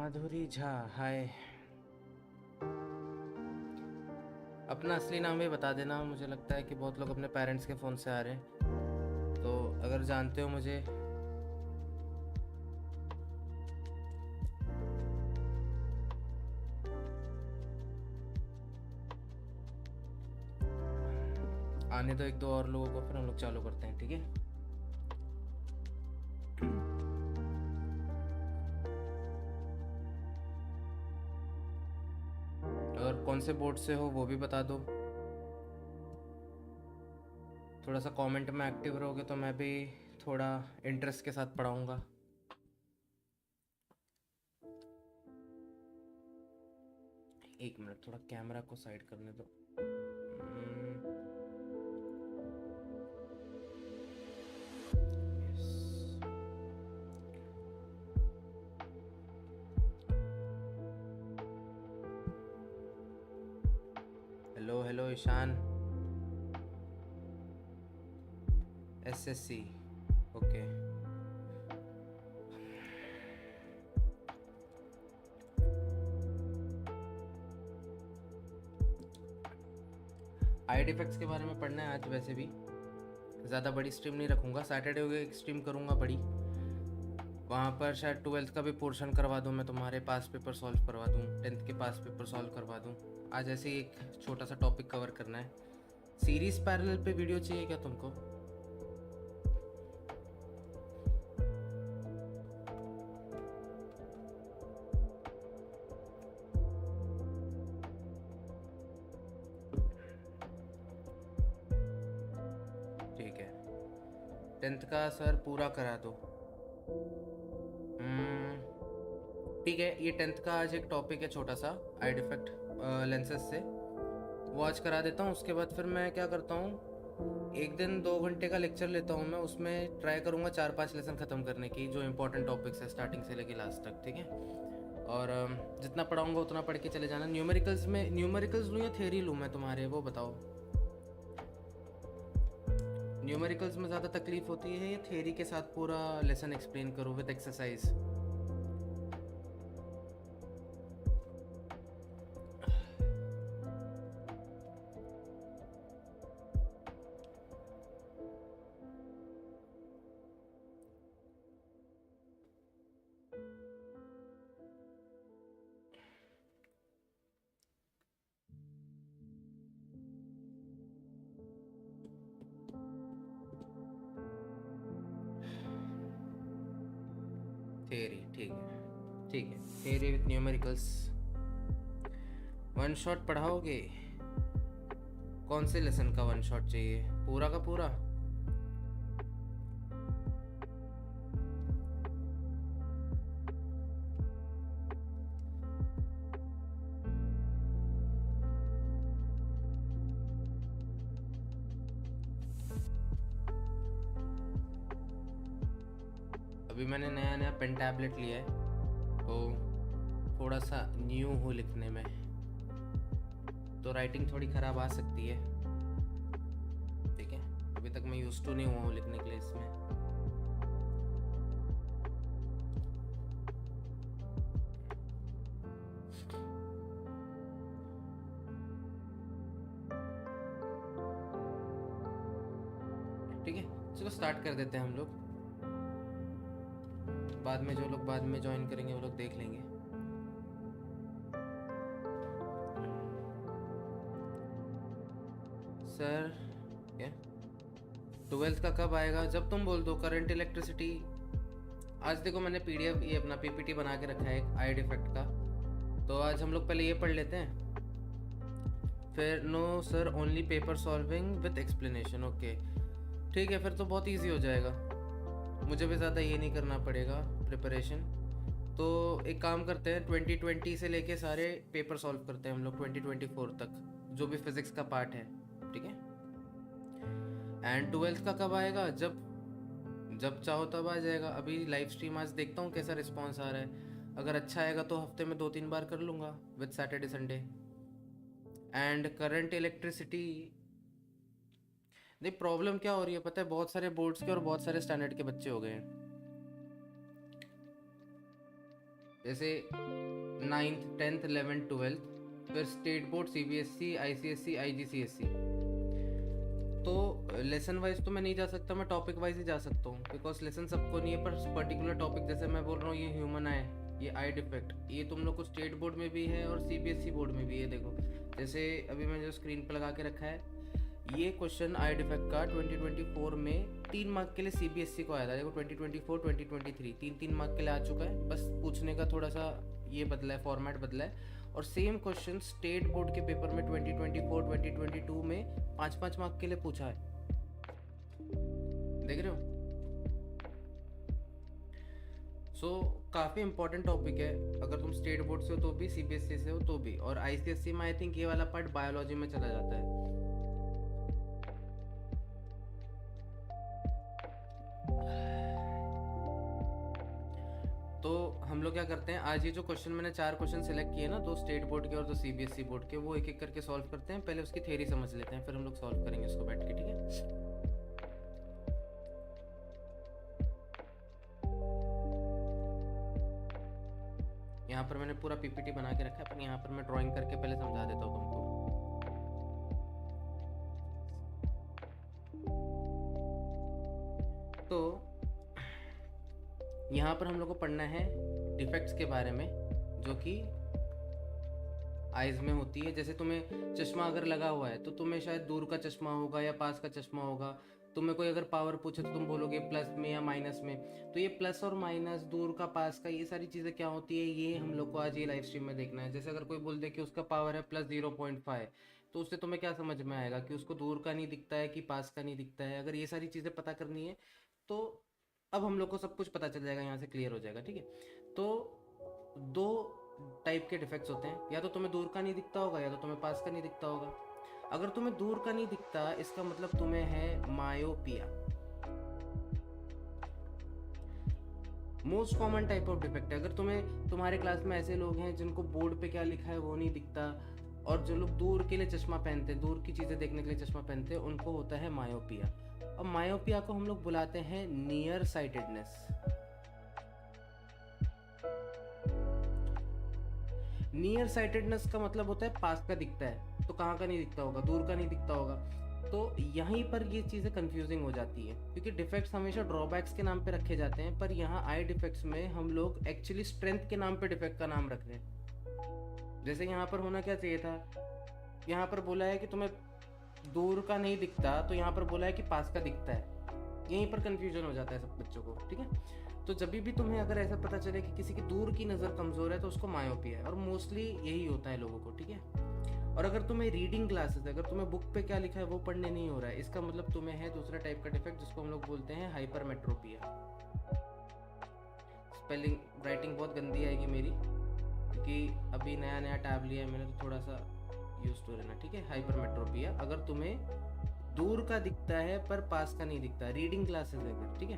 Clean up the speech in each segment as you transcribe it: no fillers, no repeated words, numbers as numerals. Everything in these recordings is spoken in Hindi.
माधुरी झा, हाय। अपना असली नाम भी बता देना, मुझे लगता है कि बहुत लोग अपने पेरेंट्स के फ़ोन से आ रहे हैं, तो अगर जानते हो मुझे। आने दो एक दो और लोगों को, फिर हम लोग चालू करते हैं, ठीक है। और कौन से बोर्ड से हो वो भी बता दो। थोड़ा सा कमेंट में एक्टिव रहोगे तो मैं भी थोड़ा इंटरेस्ट के साथ पढ़ाऊँगा। एक मिनट, थोड़ा कैमरा को साइड करने दो। Yes. Hello hello Ishan. SSC, okay. Side effects के बारे में पढ़ना है आज। वैसे भी ज़्यादा बड़ी स्ट्रीम नहीं रखूँगा, सैटरडे को एक स्ट्रीम करूँगा बड़ी। वहाँ पर शायद 12th का भी पोर्शन करवा दूँ मैं, तुम्हारे पास पेपर सॉल्व करवा दूँ, 10th के पास पेपर सॉल्व करवा दूँ। आज ऐसे ही एक छोटा सा टॉपिक कवर करना है। सीरीज़ पैरेलल पे वीडियो चाहिए क्या तुमको? ठीक है, 10th का सर पूरा करा दो। ठीक है, ये 10th का आज एक टॉपिक है छोटा सा, आई डिफेक्ट लेंसेज से, वो आज करा देता हूँ। उसके बाद फिर मैं क्या करता हूँ, एक दिन 2 घंटे का लेक्चर लेता हूँ मैं, उसमें ट्राई करूँगा 4-5 लेसन ख़त्म करने की, जो इंपॉर्टेंट टॉपिक्स है स्टार्टिंग से लेके लास्ट तक, ठीक है। और जितना पढ़ाऊँगा उतना पढ़ के चले जाना। न्यूमेरिकल्स में न्यूमेरिकल्स लूँ या थ्योरी लूँ मैं तुम्हारे, वो बताओ। न्यूमेरिकल्स में ज़्यादा तकलीफ होती है या थ्योरी के साथ पूरा लेसन एक्सप्लेन करो विद एक्सरसाइज? थ्योरी, ठीक है ठीक है, theory with numericals. One shot पढ़ाओगे? कौन से लेसन का वन शॉट चाहिए, पूरा का पूरा? अभी मैंने नया नया पेन टैबलेट लिया है, तो थोड़ा सा न्यू हूँ लिखने में, तो राइटिंग थोड़ी ख़राब आ सकती है, ठीक है। अभी तक मैं यूज़ टू नहीं हुआ हूँ लिखने के लिए इसमें। ठीक है, चलो स्टार्ट कर देते हैं हम लोग। बाद में जो लोग बाद में ज्वाइन करेंगे वो लोग देख लेंगे। सर क्या 12th का कब आएगा? जब तुम बोल दो। करंट इलेक्ट्रिसिटी आज देखो, मैंने पीडीएफ ये अपना पीपीटी बना के रखा है एक आइड इफेक्ट का, तो आज हम लोग पहले ये पढ़ लेते हैं, फिर no sir only paper solving with explanation. Okay ठीक है, फिर तो बहुत इजी हो जाएगा, मुझे भी ज़्यादा ये नहीं करना पड़ेगा प्रिपरेशन। तो एक काम करते हैं, 2020 से लेके सारे पेपर सॉल्व करते हैं हम लोग 2024 तक, जो भी फिज़िक्स का पार्ट है, ठीक है। एंड 12th का कब आएगा? जब जब चाहो तब आ जाएगा। अभी लाइव स्ट्रीम आज देखता हूँ कैसा रिस्पॉन्स आ रहा है, अगर अच्छा आएगा तो हफ्ते में 2-3 बार कर लूँगा with Saturday Sunday. And current electricity, नहीं प्रॉब्लम क्या हो रही है पता है, बहुत सारे बोर्ड्स के और बहुत सारे स्टैंडर्ड के बच्चे हो गए हैं, जैसे 9th 10th 11th 12th, फिर state board, CBSE, ICSE, IGCSE। तो लेसन वाइज तो मैं नहीं जा सकता, मैं टॉपिक वाइज ही जा सकता हूँ, बिकॉज लेसन सबको नहीं है, पर पर्टिकुलर टॉपिक जैसे मैं बोल रहा हूँ ये ह्यूमन आई, ये आई डिफेक्ट, ये तुम लोग को स्टेट बोर्ड में भी है और CBSE बोर्ड में भी है। देखो जैसे अभी मैंने जो स्क्रीन पर लगा के रखा है, ये क्वेश्चन आई डिफेक्ट का 2024 में 3 मार्क के लिए CBSE को आया था। देखो 2024 2023 3 मार्क के लिए आ चुका है, बस पूछने का थोड़ा सा ये बदला है, फॉर्मेट बदला है। और सेम क्वेश्चन स्टेट बोर्ड के पेपर में 2024 2022 में 5 मार्क के लिए पूछा है, देख रहे हो। सो काफ़ी इंपॉर्टेंट टॉपिक है, अगर तुम स्टेट बोर्ड से हो तो भी, CBSE से हो तो भी। और ICSE में आई थिंक ये वाला पार्ट बायोलॉजी में चला जाता है। तो हम लोग क्या करते हैं, आज ये जो क्वेश्चन मैंने 4 क्वेश्चन सेलेक्ट किए ना, 2 स्टेट बोर्ड के और 2 CBSE बोर्ड के, वो एक एक करके सॉल्व करते हैं। पहले उसकी थ्योरी समझ लेते हैं, फिर हम लोग सॉल्व करेंगे उसको बैठ के, ठीक है। यहाँ पर मैंने पूरा PPT बना के रखा है, पर यहाँ पर मैं ड्राइंग करके पहले समझा देता हूँ तुमको। तो यहाँ पर हम लोग को पढ़ना है डिफेक्ट्स के बारे में, जो कि आइज में होती है। जैसे तुम्हें चश्मा अगर लगा हुआ है तो तुम्हें शायद दूर का चश्मा होगा या पास का चश्मा होगा। तुम्हें कोई अगर पावर पूछे तो तुम बोलोगे प्लस में या माइनस में। तो ये प्लस और माइनस, दूर का पास का, ये सारी चीज़ें क्या होती है, ये हम लोग को आज ये लाइव स्ट्रीम में देखना है। जैसे अगर कोई बोल दे कि उसका पावर है +0.5, तो उससे तुम्हें क्या समझ में आएगा कि उसको दूर का नहीं दिखता है कि पास का नहीं दिखता है। अगर ये सारी चीज़ें पता करनी है तो अब हम लोग को सब कुछ पता चल जाएगा, यहाँ से क्लियर हो जाएगा, ठीक है। तो 2 टाइप के डिफेक्ट्स होते हैं, या तो तुम्हें दूर का नहीं दिखता होगा या तो तुम्हें पास का नहीं दिखता होगा। अगर तुम्हें दूर का नहीं दिखता, इसका मतलब तुम्हें है myopia. Most common type of defect है। अगर तुम्हारे क्लास में ऐसे लोग हैं जिनको बोर्ड पे क्या लिखा है वो नहीं दिखता, और जो लोग दूर के लिए चश्मा पहनते हैं, दूर की चीज़ें देखने के लिए चश्मा पहनते हैं, उनको होता है मायोपिया। और मायोपिया को हम लोग बुलाते हैं नियर साइटेडनेस। नियर साइटेडनेस का मतलब होता है पास का दिखता है, तो कहाँ का नहीं दिखता होगा, दूर का नहीं दिखता होगा। तो यहीं पर ये चीज़ें कंफ्यूजिंग हो जाती है, क्योंकि डिफेक्ट्स हमेशा ड्रॉबैक्स के नाम पे रखे जाते हैं, पर यहाँ आई डिफेक्ट्स में हम लोग एक्चुअली स्ट्रेंथ के नाम पे डिफेक्ट का नाम रख रहे हैं। जैसे यहाँ पर होना क्या चाहिए था, यहाँ पर बोला है कि तुम्हें दूर का नहीं दिखता, तो यहाँ पर बोला है कि पास का दिखता है। यहीं पर कंफ्यूजन हो जाता है सब बच्चों को, ठीक है। तो जब भी तुम्हें अगर ऐसा पता चले कि किसी की दूर की नज़र कमज़ोर है तो उसको मायोपिया है, और मोस्टली यही होता है लोगों को, ठीक है। और अगर तुम्हें रीडिंग ग्लासेस है, अगर तुम्हें बुक पे क्या लिखा है वो पढ़ने नहीं हो रहा है, इसका मतलब तुम्हें है दूसरा टाइप का डिफेक्ट, जिसको हम लोग बोलते हैं हाइपरमेट्रोपिया। स्पेलिंग राइटिंग बहुत गंदी आएगी मेरी, क्योंकि अभी नया नया टैब लिया है मैंने, तो थोड़ा सा यूज टू रहना, ठीक है। हाइपरमेट्रोपिया, अगर तुम्हें दूर का दिखता है पर पास का नहीं दिखता, रीडिंग ग्लासेस है अगर, ठीक है,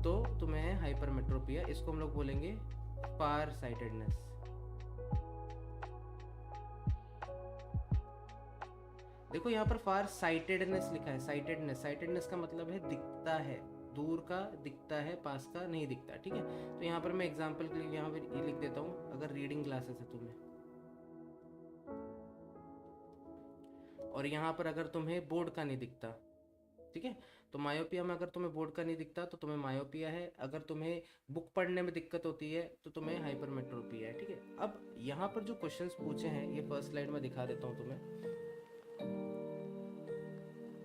तो तुम्हें है हाइपरमेट्रोपिया। इसको हम लोग बोलेंगे फार साइटेडनेस। देखो यहाँ पर फार साइटेडनेस लिखा है, साइटेडनेस का मतलब है दिखता है, दूर का दिखता है, पास का नहीं दिखता, ठीक है। तो यहाँ पर मैं एग्जांपल के लिए यहाँ पर ये लिख देता हूँ, अगर रीडिंग ग्लासेस है तुम्हें, और यहाँ पर अगर तुम्हें बोर्ड का नहीं दिखता, ठीक है, तो मायोपिया में अगर तुम्हें बोर्ड का नहीं दिखता तो तुम्हें मायोपिया है। अगर तुम्हें बुक पढ़ने में दिक्कत होती है तो तुम्हें हाइपरमेट्रोपिया है, ठीक है। अब यहाँ पर जो क्वेश्चंस पूछे हैं, ये फर्स्ट स्लाइड में दिखा देता हूँ तुम्हें।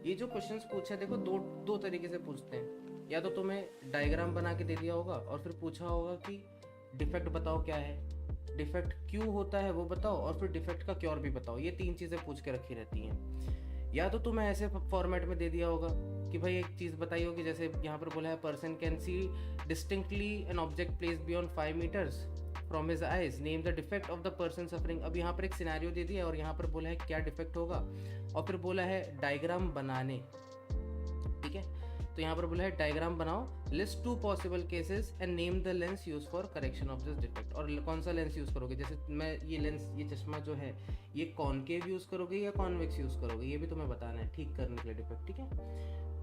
ये जो क्वेश्चंस पूछे, देखो दो तरीके से पूछते हैं। या तो तुम्हें डायग्राम बना के दे दिया होगा और फिर पूछा होगा कि डिफेक्ट बताओ क्या है, डिफेक्ट क्यों होता है वो बताओ, और फिर डिफेक्ट का क्योर भी बताओ। ये 3 चीज़ें पूछ के रखी रहती हैं। या तो तुम्हें ऐसे फॉर्मेट में दे दिया होगा कि भाई एक चीज़ बताई होगी, जैसे यहाँ पर बोला है person can see distinctly an object placed beyond 5 metres from his eyes, name the defect of the person suffering. अब यहाँ पर एक सिनेरियो दे दिया और यहाँ पर बोला है क्या डिफेक्ट होगा, और फिर बोला है डायग्राम बनाने, ठीक है। तो यहाँ पर बोला है डायग्राम बनाओ, list 2 possible cases and name the lens use for correction of this defect. और कौन सा लेंस यूज करोगे, जैसे मैं ये लेंस, ये चश्मा जो है, ये कॉनकेव यूज करोगे या कॉन्वेक्स यूज करोगे, ये भी तुम्हें बताना है ठीक करने के लिए डिफेक्ट, ठीक है।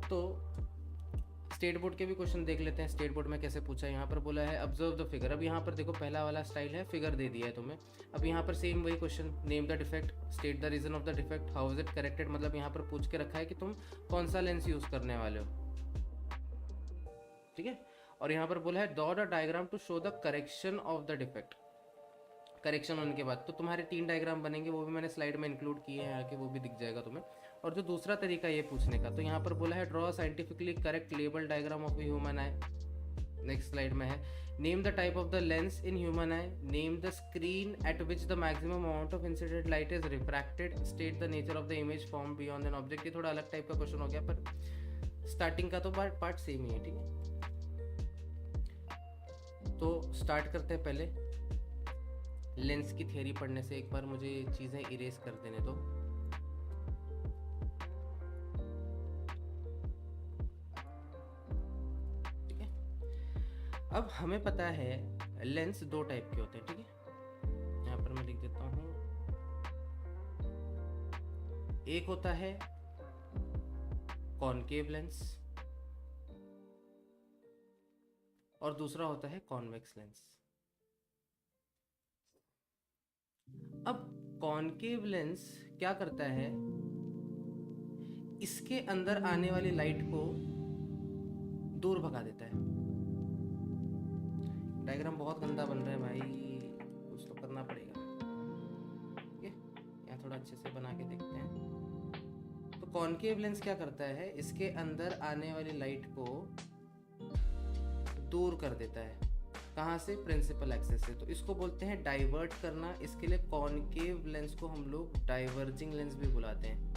तो स्टेट बोर्ड के भी क्वेश्चन देख लेते हैं। स्टेट बोर्ड में कैसे पूछा है, यहाँ पर बोला है ऑब्जर्व द फिगर। अब यहाँ पर देखो पहला वाला स्टाइल है, फिगर दे दिया है तुम्हें। अब यहाँ पर सेम वही question, name the defect, state the reason of the defect, how is it corrected. मतलब यहाँ पर पूछ के रखा है कि तुम कौन सा लेंस यूज करने वाले हो, ठीक है। और यहाँ पर बोला है draw the diagram to show the correction of the defect. Correction होने के बाद तो तुम्हारे 3 डायग्राम बनेंगे, वो भी मैंने स्लाइड में इंक्लूड किए हैं आके, वो भी दिख जाएगा तुम्हें। और जो दूसरा तरीका ये पूछने का, तो यहाँ पर बोला है draw scientifically correct label diagram of human I. Next slide में है name the type of the lens in human I, name the screen eight which the maximum amount of incident light is refracted, state the nature of the image form beyond an object. ये थोड़ा अलग टाइप का क्वेश्चन हो गया, पर स्टार्टिंग का तो पार्ट सेम ही है, ठीक है। तो स्टार्ट करते हैं पहले लेंस की थियरी पढ़ने से। एक बार मुझे चीज़ें इरेज कर देने दो। ठीक है, अब हमें पता है लेंस 2 टाइप के होते हैं, ठीक है। यहाँ पर मैं लिख देता हूँ, एक होता है कॉनकेव लेंस और दूसरा होता है कॉन्वेक्स लेंस। अब कॉनकेव लेंस क्या करता है, इसके अंदर आने वाली लाइट को दूर भगा देता है। डायग्राम बहुत गंदा बन रहा है भाई, कुछ तो करना पड़ेगा, ठीक है। यहाँ थोड़ा अच्छे से बना के देखते हैं। तो कॉनकेव लेंस क्या करता है, इसके अंदर आने वाली लाइट को दूर कर देता है। कहाँ से, प्रिंसिपल एक्सिस से। तो इसको बोलते हैं डाइवर्ट करना। इसके लिए कॉनकेव लेंस को हम लोग डाइवर्जिंग लेंस भी बुलाते हैं।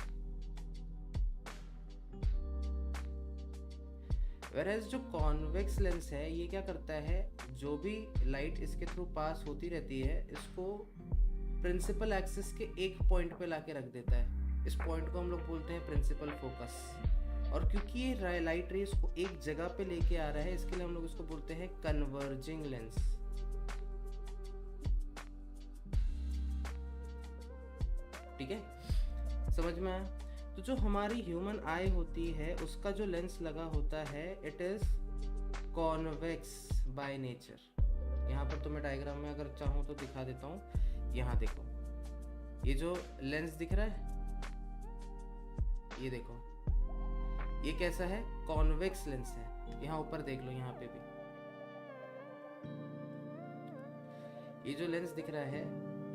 वेरएज जो कॉन्वेक्स लेंस है, ये क्या करता है, जो भी लाइट इसके थ्रू पास होती रहती है, इसको प्रिंसिपल एक्सिस के एक पॉइंट पे लाके रख देता है। इस पॉइंट को हम लोग बोलते हैं प्रिंसिपल फोकस। और क्योंकि ये लाइट रेस को एक जगह पे लेके आ रहा है, इसके लिए हम लोग इसको बोलते हैं कन्वर्जिंग लेंस। ठीक है, समझ में आया। तो जो हमारी ह्यूमन आई होती है, उसका जो लेंस लगा होता है, it is convex by nature. यहाँ पर तुम्हें डायग्राम में अगर चाहूँ तो दिखा देता हूँ। यहाँ देखो, ये जो लेंस दिख रहा है, ये देखो, ये कैसा है, कॉन्वेक्स लेंस है। यहाँ ऊपर देख लो, यहाँ पे भी ये जो लेंस दिख रहा है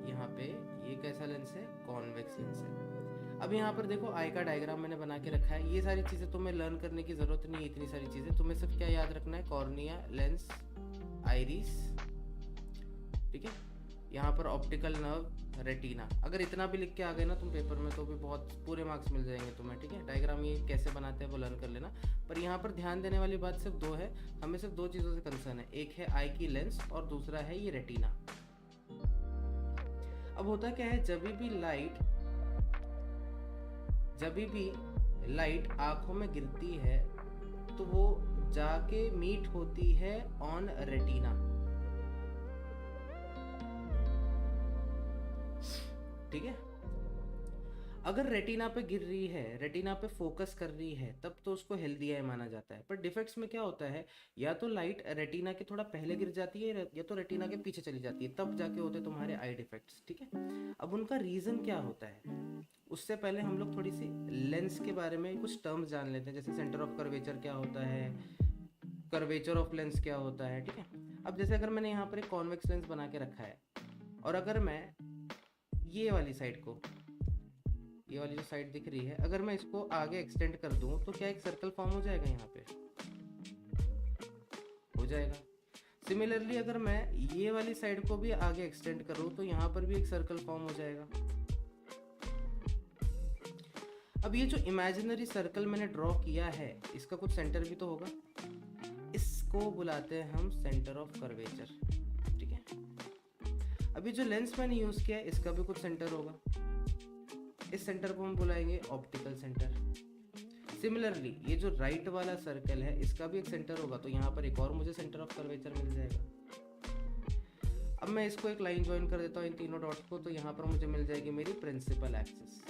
यहाँ पे, ये कैसा लेंस है, कॉन्वेक्स लेंस है। अब यहाँ पर देखो आई का डायग्राम मैंने बना के रखा है। ये सारी चीज़ें तुम्हें लर्न करने की ज़रूरत नहीं है, इतनी सारी चीज़ें तुम्हें सिर्फ क्या याद रखना है, कॉर्निया, लेंस, आइरिस, ठीक है। यहाँ पर ऑप्टिकल नर्व, रेटिना। अगर इतना भी लिख के आ गए ना तुम पेपर में, तो भी बहुत पूरे मार्क्स मिल जाएंगे तुम्हें, ठीक है। डायग्राम ये कैसे बनाते हैं वो लर्न कर लेना। पर यहाँ पर ध्यान देने वाली बात सिर्फ 2 है, हमें सिर्फ 2 चीज़ों से कंसर्न है। एक है आई की लेंस और दूसरा है ये रेटिना। अब होता क्या है, जब भी लाइट आंखों में गिरती है तो वो जाके मीट होती है ऑन रेटिना, ठीक है। अगर रेटिना पे गिर रही है, रेटिना पे फोकस कर रही है, तब तो उसको हेल्दी आई माना जाता है। पर डिफेक्ट्स में क्या होता है, या तो लाइट रेटिना के थोड़ा पहले गिर जाती है, या तो रेटिना के पीछे चली जाती है, तब जाके होते तुम्हारे आई डिफेक्ट्स, ठीक है। अब उनका रीजन क्या होता है, उससे पहले हम लोग थोड़ी सी लेंस के बारे में कुछ टर्म्स जान लेते हैं। जैसे सेंटर ऑफ कर्वेचर क्या होता है, कर्वेचर ऑफ लेंस क्या होता है, ठीक है। अब जैसे अगर मैंने यहाँ पर एक कॉन्वेक्स लेंस बना के रखा है, और अगर मैं ये वाली साइड को, ये वाली जो साइड दिख रही है, अगर मैं इसको आगे एक्सटेंड कर दूं, तो क्या एक सर्कल फॉर्म हो जाएगा, यहाँ पे हो जाएगा। सिमिलरली अगर मैं ये वाली साइड को भी आगे एक्सटेंड करूं, तो यहाँ पर भी एक सर्कल फॉर्म हो जाएगा। अब ये जो इमेजिनरी सर्कल मैंने ड्रॉ किया है, इसका कुछ सेंटर भी तो होगा, इसको बुलाते हैं हम सेंटर ऑफ कर्वेचर, ठीक है। अभी जो लेंस मैंने यूज किया है, इसका भी कुछ सेंटर होगा, इस सेंटर को हम बुलाएंगे ऑप्टिकल सेंटर। सिमिलरली ये जो राइट वाला सर्कल है, इसका भी एक सेंटर होगा, तो यहाँ पर एक और मुझे सेंटर ऑफ कर्वेचर मिल जाएगा। अब मैं इसको एक लाइन ज्वाइन कर देता हूँ इन तीनों डॉट्स को, तो यहाँ पर मुझे मिल जाएगी मेरी प्रिंसिपल एक्सिस,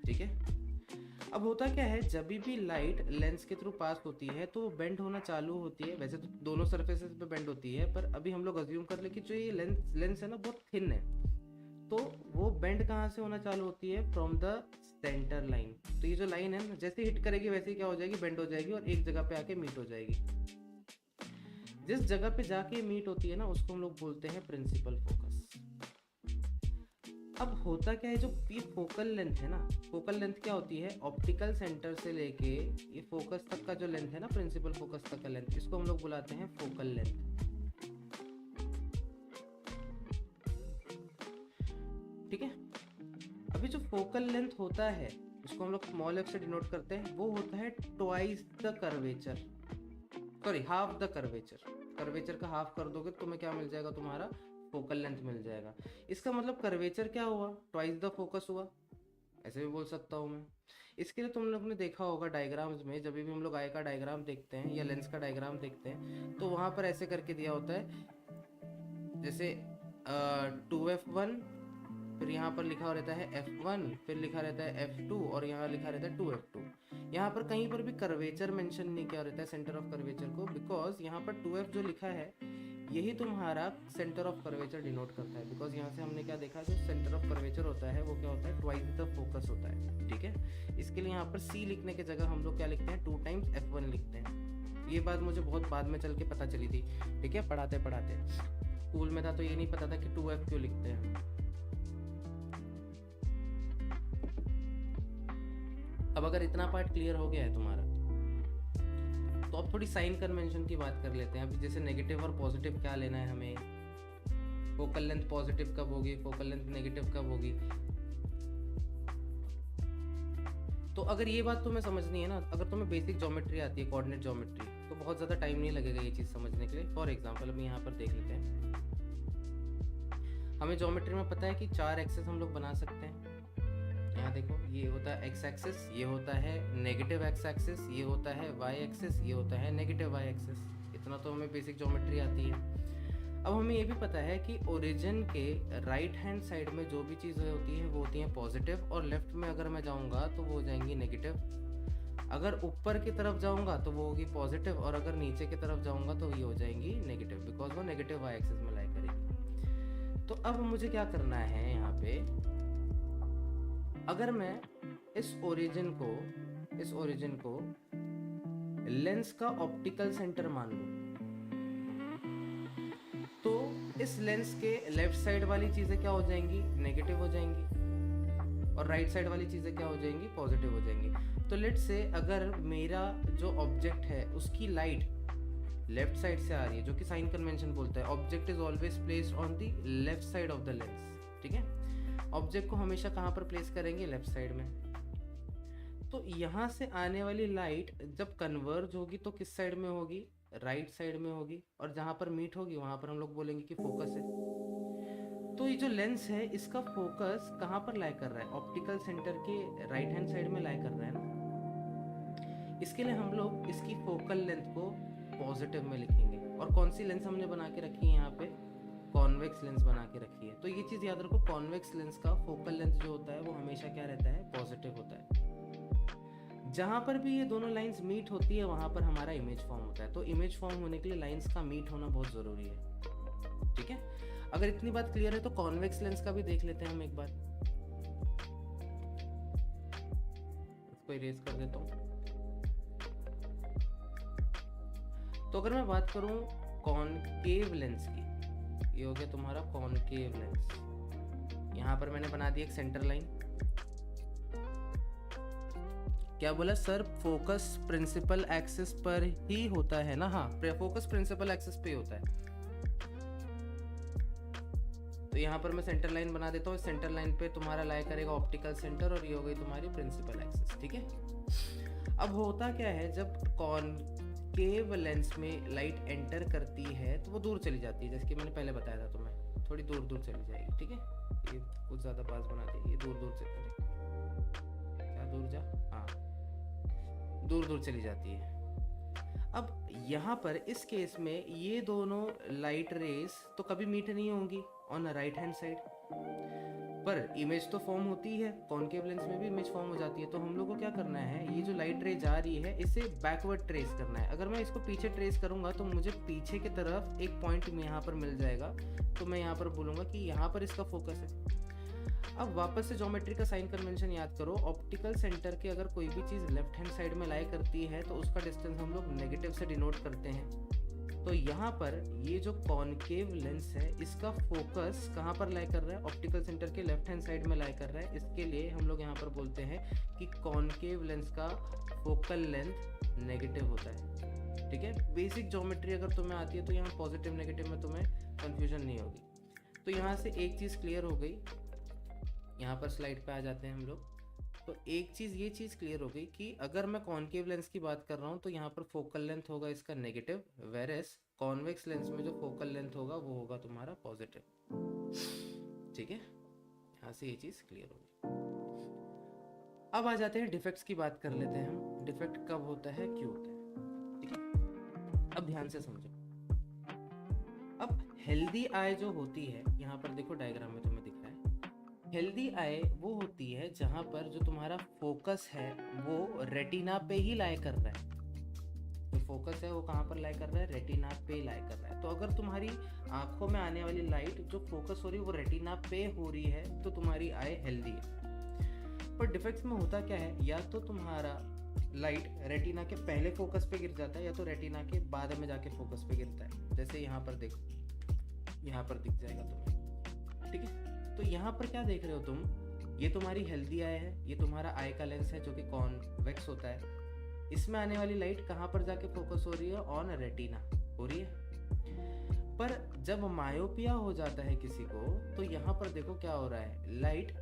ठीक है। अब होता क्या है, जब भी लाइट लेंस के थ्रू पास होती है तो वो बेंड होना चालू होती है। वैसे तो दोनों सरफेसेस पे बेंड होती है, पर अभी हम लोग अज्यूम कर ले कि जो ये लेंस है ना बहुत थिन है, तो वो बेंड कहाँ से होना चालू होती है, फ्रॉम द सेंटर लाइन। तो ये जो लाइन है ना, जैसे हिट करेगी वैसे ही क्या हो जाएगी, बेंड हो जाएगी और एक जगह पे आके मीट हो जाएगी। जिस जगह पे जाके मीट होती है ना, उसको हम लोग बोलते हैं प्रिंसिपल फोकस। अब होता क्या है, जो ये फोकल लेंथ है ना, फोकल लेंथ क्या होती है, ऑप्टिकल सेंटर से लेके ये फोकस तक का जो लेंथ है ना, प्रिंसिपल फोकस तक का लेंथ, इसको हम लोग बुलाते हैं फोकल लेंथ। ठीक है। अभी जो फोकल लेंथ होता है, इसको हम लोग स्मॉल एफ से डिनोट करते हैं, वो होता है twice the curvature, sorry half the curvature. Curvature का हाफ कर दोगे तो तुम्हें क्या मिल जाएगा, तुम्हारा फोकल लेंथ मिल जाएगा। इसका मतलब कर्वेचर क्या हुआ, ट्वाइस द फोकस हुआ, ऐसे भी बोल सकता हूँ मैं। इसके लिए तुम लोग ने देखा होगा डायग्राम्स में, जब भी हम लोग आई का डायग्राम देखते हैं या लेंस का डायग्राम देखते हैं, तो वहाँ पर ऐसे करके दिया होता है, जैसे 2f1, फिर यहाँ पर लिखा रहता है f1, फिर लिखा रहता है f2 और यहाँ लिखा रहता है 2f2। यहाँ पर कहीं पर भी कर्वेचर मेंशन नहीं किया रहता है, सेंटर ऑफ कर्वेचर को, बिकॉज यहाँ पर 2f जो लिखा है यही तुम्हारा सेंटर ऑफ कर्वेचर डिनोट करता है। बिकॉज यहाँ से हमने क्या देखा, जो सेंटर ऑफ कर्वेचर होता है वो क्या होता है, ट्वाइस द फोकस होता है। ठीक है, इसके लिए यहाँ पर c लिखने की जगह हम लोग क्या लिखते हैं, 2 टाइम्स f1 लिखते हैं। ये बात मुझे बहुत बाद में चल के पता चली थी। ठीक है, पढ़ाते पढ़ाते, स्कूल में था तो ये नहीं पता था कि 2f क्यों लिखते हैं। अब अगर इतना पार्ट क्लियर हो गया है तुम्हारा, तो अब थोड़ी साइन कन्वेंशन की बात कर लेते हैं। अभी जैसे नेगेटिव और पॉजिटिव क्या लेना है हमें, फोकल लेंथ पॉजिटिव कब होगी, फोकल लेंथ नेगेटिव कब होगी। तो अगर ये बात तुम्हें समझनी है ना, अगर तुम्हें बेसिक ज्योमेट्री आती है, कोऑर्डिनेट ज्योमेट्री, तो बहुत ज़्यादा टाइम नहीं लगेगा ये चीज़ समझने के लिए। फॉर एग्जांपल अभी यहाँ पर देख लेते हैं, हमें ज्योमेट्री में पता है कि 4 एक्सेस हम लोग बना सकते हैं। यहाँ देखो, ये होता है एक्स एक्सिस, ये होता है नेगेटिव एक्स एक्सिस, ये होता है वाई एक्सिस, ये होता है नेगेटिव वाई एक्सिस। इतना तो हमें बेसिक ज्योमेट्री आती है। अब हमें ये भी पता है कि ओरिजिन के राइट हैंड साइड में जो भी चीज़ें होती हैं वो होती हैं पॉजिटिव, और लेफ्ट में अगर मैं जाऊँगा तो वो हो जाएंगी नेगेटिव। अगर ऊपर की तरफ जाऊँगा तो वो होगी पॉजिटिव, और अगर नीचे की तरफ जाऊँगा तो ये हो जाएंगी नेगेटिव, बिकॉज वो नेगेटिव वाई एक्सिस में लाई करेगी। तो अब मुझे क्या करना है यहाँ पे, अगर मैं इस ओरिजिन को लेंस का ऑप्टिकल सेंटर मान लूं, तो इस लेंस के लेफ्ट साइड वाली चीजें क्या हो जाएंगी, नेगेटिव हो जाएंगी, और राइट साइड वाली चीजें क्या हो जाएंगी, पॉजिटिव हो जाएंगी। तो लेट्स से अगर मेरा जो ऑब्जेक्ट है उसकी लाइट लेफ्ट साइड से आ रही है, जो कि साइन कन्वेंशन बोलता है object is always placed on the left side of the lens. ठीक है, ऑब्जेक्ट को हमेशा कहाँ पर प्लेस करेंगे, लेफ्ट साइड में। तो यहाँ से आने वाली लाइट जब कन्वर्ज होगी तो किस साइड में होगी, राइट साइड में होगी, और जहाँ पर मीट होगी वहाँ पर हम लोग बोलेंगे कि फोकस है। तो ये जो लेंस है इसका फोकस कहाँ पर लाई कर रहा है, ऑप्टिकल सेंटर के राइट हैंड साइड में लाई कर रहा है ना। इसके लिए हम लोग इसकी फोकल लेंथ को पॉजिटिव में लिखेंगे। और कौन सी लेंस हमने बना के रखी है यहाँ पे, कॉन्वेक्स लेंस बना के रखी है। तो ये चीज़ याद रखो, कॉन्वेक्स लेंस का फोकल लेंथ जो होता है वो हमेशा क्या रहता है, पॉजिटिव होता है। जहाँ पर भी ये दोनों लाइंस मीट होती है वहाँ पर हमारा इमेज फॉर्म होता है। तो इमेज फॉर्म होने के लिए लाइंस का मीट होना बहुत ज़रूरी है। ठीक है, अगर इतनी बात क्लियर है तो कॉन्वेक्स लेंस का भी देख लेते हैं हम एक बार। इसको इरेज कर देता हूँ। तो अगर मैं बात करूँ कॉनकेव लेंस की, ये हो गया तुम्हारा कॉनकेव लेंस। यहाँ पर मैंने बना दिया एक सेंटर लाइन। क्या बोला सर, फोकस प्रिंसिपल एक्सिस पर ही होता है ना। हाँ, फोकस प्रिंसिपल एक्सिस पे ही होता है। तो यहाँ पर मैं सेंटर लाइन बना देता हूँ। सेंटर लाइन पे तुम्हारा लाई करेगा ऑप्टिकल सेंटर, और ये हो गई तुम्हारी प्रिंसिपल एक्सिस। ठीक है, अब होता क्या है, जब कॉनकेव लेंस में लाइट एंटर करती है तो वो दूर चली जाती है, जैसे कि मैंने पहले बताया था तुम्हें, थोड़ी दूर दूर चली जाएगी। ठीक है, ये कुछ ज़्यादा पास बना दी, ये दूर दूर चली, क्या दूर जा, हाँ दूर दूर चली जाती है। अब यहाँ पर इस केस में ये दोनों लाइट रेस तो कभी मीट नहीं होंगी ऑन राइट हैंड साइड। पर इमेज तो फॉर्म होती है, कॉनकेव लेंस में भी इमेज फॉर्म हो जाती है। तो हम लोग को क्या करना है, ये जो लाइट रे जा रही है इसे बैकवर्ड ट्रेस करना है। अगर मैं इसको पीछे ट्रेस करूंगा तो मुझे पीछे की तरफ एक पॉइंट में यहाँ पर मिल जाएगा, तो मैं यहाँ पर बोलूँगा कि यहाँ पर इसका फोकस है। अब वापस से ज्योमेट्री का साइन कन्वेंशन याद करो। ऑप्टिकल सेंटर के अगर कोई भी चीज़ लेफ्ट हैंड साइड में लाई करती है तो उसका डिस्टेंस हम लोग नेगेटिव से डिनोट करते हैं। तो यहाँ पर ये जो कॉनकेव लेंस है इसका फोकस कहाँ पर लाई कर रहा है, ऑप्टिकल सेंटर के लेफ्ट हैंड साइड में लाई कर रहा है। इसके लिए हम लोग यहाँ पर बोलते हैं कि कॉनकेव लेंस का फोकल लेंथ नेगेटिव होता है। ठीक है, बेसिक ज्योमेट्री अगर तुम्हें आती है तो यहाँ पॉजिटिव नेगेटिव में तुम्हें कन्फ्यूजन नहीं होगी। तो यहाँ से एक चीज़ क्लियर हो गई। यहाँ पर स्लाइड पे आ जाते हैं हम लोग। तो एक चीज़ ये चीज़ क्लियर हो गई कि अगर मैं कॉनकेव लेंस की बात कर रहा हूँ तो यहाँ पर फोकल लेंथ होगा इसका नेगेटिव, वेरेस कॉन्वेक्स लेंस में जो फोकल लेंथ होगा वो होगा तुम्हारा पॉजिटिव। ठीक है, यहाँ से ये चीज़ क्लियर हो गई। अब आ जाते हैं डिफेक्ट्स की बात कर लेते हैं हम। डिफेक्ट कब होता है, क्यों होता है। ठीक है, अब ध्यान से समझो। अब हेल्दी आई जो होती है, यहाँ पर देखो डायग्राम में तुम्हें दिख रहा है, हेल्दी आई वो होती है जहां पर जो तुम्हारा फोकस है वो रेटिना पे ही लाई कर रहा है। जो फोकस है वो कहाँ पर लाई कर रहा है, रेटिना पे लाई कर रहा है। तो अगर तुम्हारी आंखों में आने वाली लाइट जो फोकस हो रही है वो रेटिना पे हो रही है तो तुम्हारी आई हेल्दी है। पर डिफेक्ट्स में होता क्या है, या तो तुम्हारा लाइट रेटिना के पहले फोकस पे गिर जाता है या तो रेटिना के बाद में जाके फोकस पे गिरता है। जैसे यहाँ पर देखो, यहाँ पर दिख जाएगा तुम्हें। ठीक है, तो यहाँ पर क्या देख रहे हो तुम, ये तुम्हारी हेल्दी आई है, ये तुम्हारा आई का लेंस है जो कि कॉन्वेक्स होता है। इसमें आने वाली लाइट कहाँ पर जाके फोकस हो रही है, ऑन रेटिना हो रही है। पर जब मायोपिया हो जाता है किसी को तो यहाँ पर देखो क्या हो रहा है, लाइट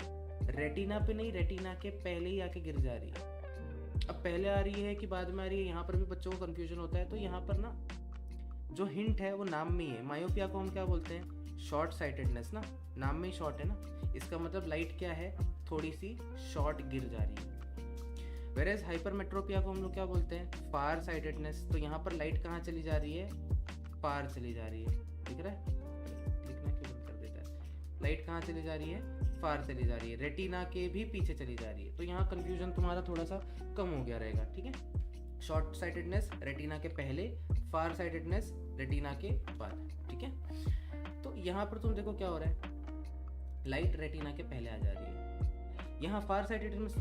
रेटिना पे नहीं, रेटिना के पहले ही आके गिर जा रही है। अब पहले आ रही है कि बाद में आ रही है, यहाँ पर भी बच्चों को कंफ्यूजन होता है। तो यहाँ पर ना जो हिंट है वो नाम में ही है। मायोपिया को हम क्या बोलते हैं, शॉर्ट साइटेडनेस ना, नाम में ही शॉर्ट है ना, इसका मतलब लाइट क्या है, थोड़ी सी शॉर्ट गिर जा रही है। वेरेज हाइपरमेट्रोपिया को हम लोग क्या बोलते हैं, फार साइटेडनेस। तो यहाँ पर लाइट कहाँ चली जा रही है, फार चली जा रही है। दिख रहा है, लिखना क्यों बंद कर देता है, लाइट कहाँ चली जा रही है, फार चली जा रही है, रेटिना के भी पीछे चली जा रही है। तो यहाँ कंफ्यूजन तुम्हारा थोड़ा सा कम हो गया रहेगा। ठीक है, शॉर्ट साइटेडनेस रेटिना के पहले, फार साइटेडनेस रेटिना के बाद। ठीक है, तो यहाँ पर तुम देखो क्या हो रहा है, लाइट रेटिना के पहले आ जा रही है। यहाँ फार साइटेडनेस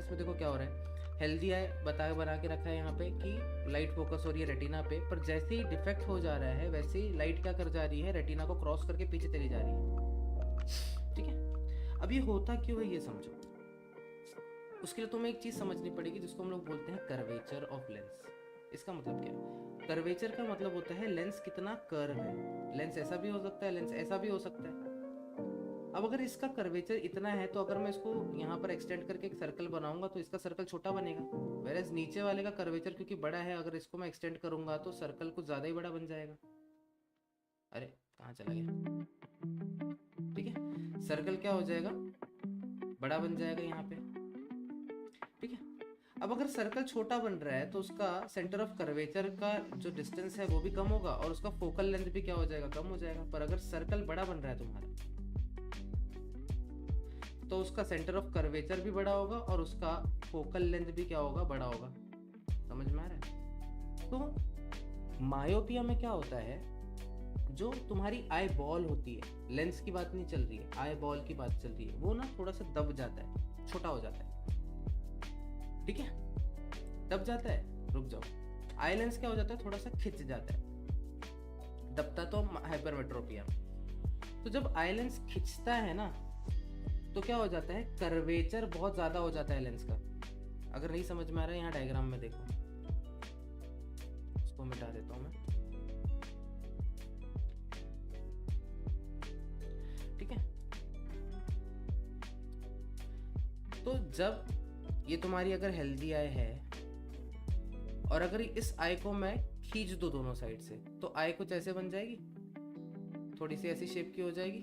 में देखो क्या हो रहा है, हेल्दी आई बना के रखा है यहाँ पे कि लाइट फोकस हो रही है रेटिना पे, पर जैसे ही डिफेक्ट हो जा रहा है वैसे ही लाइट क्या कर जा रही है, रेटिना को क्रॉस करके पीछे चली जा रही है। ठीक है, अब ये होता क्यों है ये समझो। उसके लिए तुम्हें एक चीज समझनी पड़ेगी जिसको हम लोग बोलते हैं कर्वेचर ऑफ लेंस। इसका मतलब क्या है, कर्वेचर का मतलब होता है लेंस कितना कर्व है। लेंस ऐसा भी हो सकता है, लेंस ऐसा भी हो सकता है। अब अगर इसका कर्वेचर इतना है तो अगर मैं इसको यहाँ पर एक्सटेंड करके एक सर्कल बनाऊंगा तो इसका सर्कल छोटा बनेगा। वेरेज नीचे वाले का कर्वेचर क्योंकि बड़ा है, अगर इसको मैं एक्सटेंड करूंगा तो सर्कल कुछ ज्यादा ही बड़ा बन जाएगा। अरे कहाँ चला गया। ठीक है, सर्कल क्या हो जाएगा, बड़ा बन जाएगा यहाँ पे। ठीक है, अब अगर सर्कल छोटा बन रहा है तो उसका सेंटर ऑफ कर्वेचर का जो डिस्टेंस है वो भी कम होगा और उसका फोकल लेंथ भी क्या हो जाएगा, कम हो जाएगा। पर अगर सर्कल बड़ा बन रहा है तुम्हारा तो उसका सेंटर ऑफ कर्वेचर भी बड़ा होगा और उसका फोकल लेंथ भी क्या होगा, बड़ा होगा। समझ में आ रहा है। तो मायोपिया में क्या होता है, जो तुम्हारी आई बॉल होती है, लेंस की बात नहीं चल रही है, आई बॉल की बात चल रही है, वो ना थोड़ा सा दब जाता है, छोटा हो जाता है। ठीक है, दब जाता है, रुक जाओ। आई लेंस क्या हो जाता है, थोड़ा सा खिंच जाता है, दबता तो हाइपरमेट्रोपिया। तो जब आई लेंस खिंचता है ना तो क्या हो जाता है, कर्वेचर बहुत ज्यादा हो जाता है लेंस का। अगर नहीं समझ में आ रहा है यहाँ डायग्राम में देखो, इसको मिटा देता हूं मैं। ठीक है, तो जब ये तुम्हारी अगर हेल्दी आई है और अगर इस आई को मैं खींच दूं दोनों साइड से तो आई कुछ ऐसे बन जाएगी, थोड़ी सी ऐसी शेप की हो जाएगी।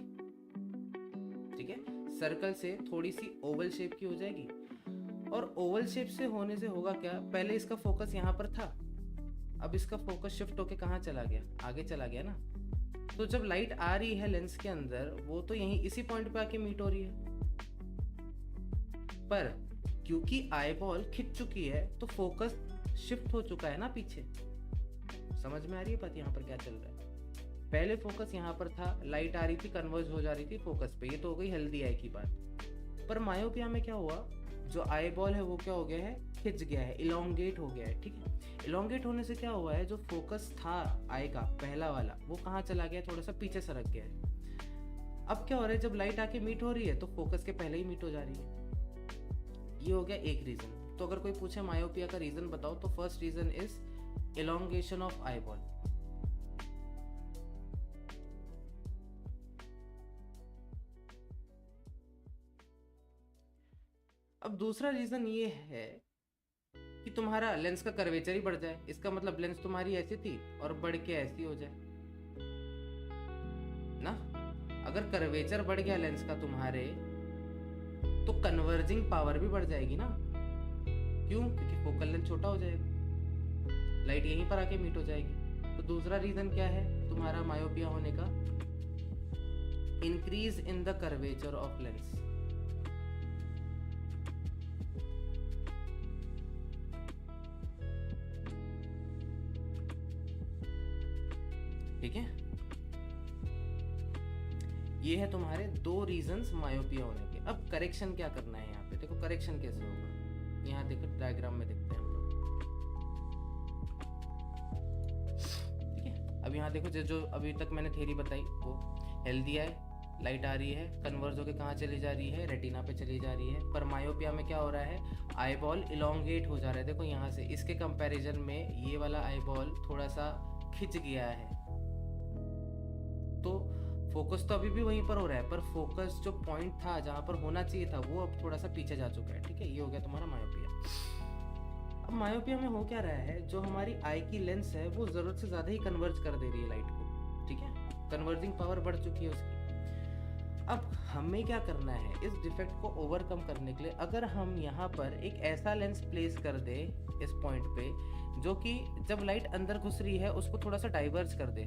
ठीक है, सर्कल से थोड़ी सी ओवल शेप की हो जाएगी। और ओवल शेप से होने से होगा क्या, पहले इसका फोकस यहाँ पर था, अब इसका फोकस शिफ्ट होके कहाँ चला गया, आगे चला गया ना। तो जब लाइट आ रही है लेंस के अंदर, वो तो यहीं इसी पॉइंट पे आके मीट हो रही है, पर क्योंकि आई बॉल खिंच चुकी है तो फोकस शिफ्ट हो चुका है ना पीछे। समझ में आ रही है बात यहाँ पर क्या चल रहा है? पहले फोकस यहाँ पर था, लाइट आ रही थी, कन्वर्ज हो जा रही थी फोकस पे, ये तो हो गई हेल्दी आई की बात। पर मायोपिया में क्या हुआ, जो आई बॉल है वो क्या हो गया है, खिंच गया है, इलोंगेट हो गया है। ठीक है, इलोंगेट होने से क्या हुआ है, जो फोकस था आई का पहला वाला, वो कहाँ चला गया, थोड़ा सा पीछे सरक गया है। अब क्या हो रहा है, जब लाइट आके मीट हो रही है तो फोकस के पहले ही मीट हो जा रही है। ये हो गया एक रीजन। तो अगर कोई पूछे मायोपिया का रीजन बताओ, तो first reason is elongation of eyeball। अब दूसरा रीजन ये है कि तुम्हारा लेंस का कर्वेचर ही बढ़ जाए। इसका मतलब लेंस तुम्हारी ऐसी थी और बढ़ के ऐसी हो जाए ना। अगर कर्वेचर बढ़ गया लेंस का तुम्हारे, तो कन्वर्जिंग पावर भी बढ़ जाएगी ना। क्यों? क्योंकि फोकल लेंथ छोटा हो जाएगा, लाइट यहीं पर आके मीट हो जाएगी। तो दूसरा रीजन क्या है तुम्हारा मायोपिया होने का, increase in the curvature of lens. ठीक है, ये है तुम्हारे दो रीजंस मायोपिया होने के। अब करेक्शन क्या करना है यहाँ पे, देखो करेक्शन कैसे होगा, यहाँ देखो डायग्राम में देखते हैं हम लोग। ठीक है, अब यहाँ देखो जो अभी तक मैंने थ्योरी बताई, वो हेल्दी आई, लाइट आ रही है, कन्वर्ज होकर कहाँ चली जा रही है, रेटिना पे चली जा रही है। पर मायोपिया में क्या हो रहा है, आई बॉल इलोंगेट हो जा रहा है। देखो यहाँ से इसके कंपैरिजन में ये वाला आई बॉल थोड़ा सा खिंच गया है, तो फोकस तो अभी भी वहीं पर हो रहा है, पर फोकस जो पॉइंट था जहाँ पर होना चाहिए था वो अब थोड़ा सा पीछे जा चुका है। ठीक है, ये हो गया तुम्हारा मायोपिया। अब मायोपिया में हो क्या रहा है, जो हमारी आई की लेंस है वो जरूरत से ज्यादा ही कन्वर्ज कर दे रही है लाइट को। ठीक है, कन्वर्जिंग पावर बढ़ चुकी है उसकी। अब हमें क्या करना है, इस डिफेक्ट को ओवरकम करने के लिए, अगर हम यहाँ पर एक ऐसा लेंस प्लेस कर दे इस पॉइंट पे, जो कि जब लाइट अंदर घुस रही है उसको थोड़ा सा डाइवर्ज कर दे।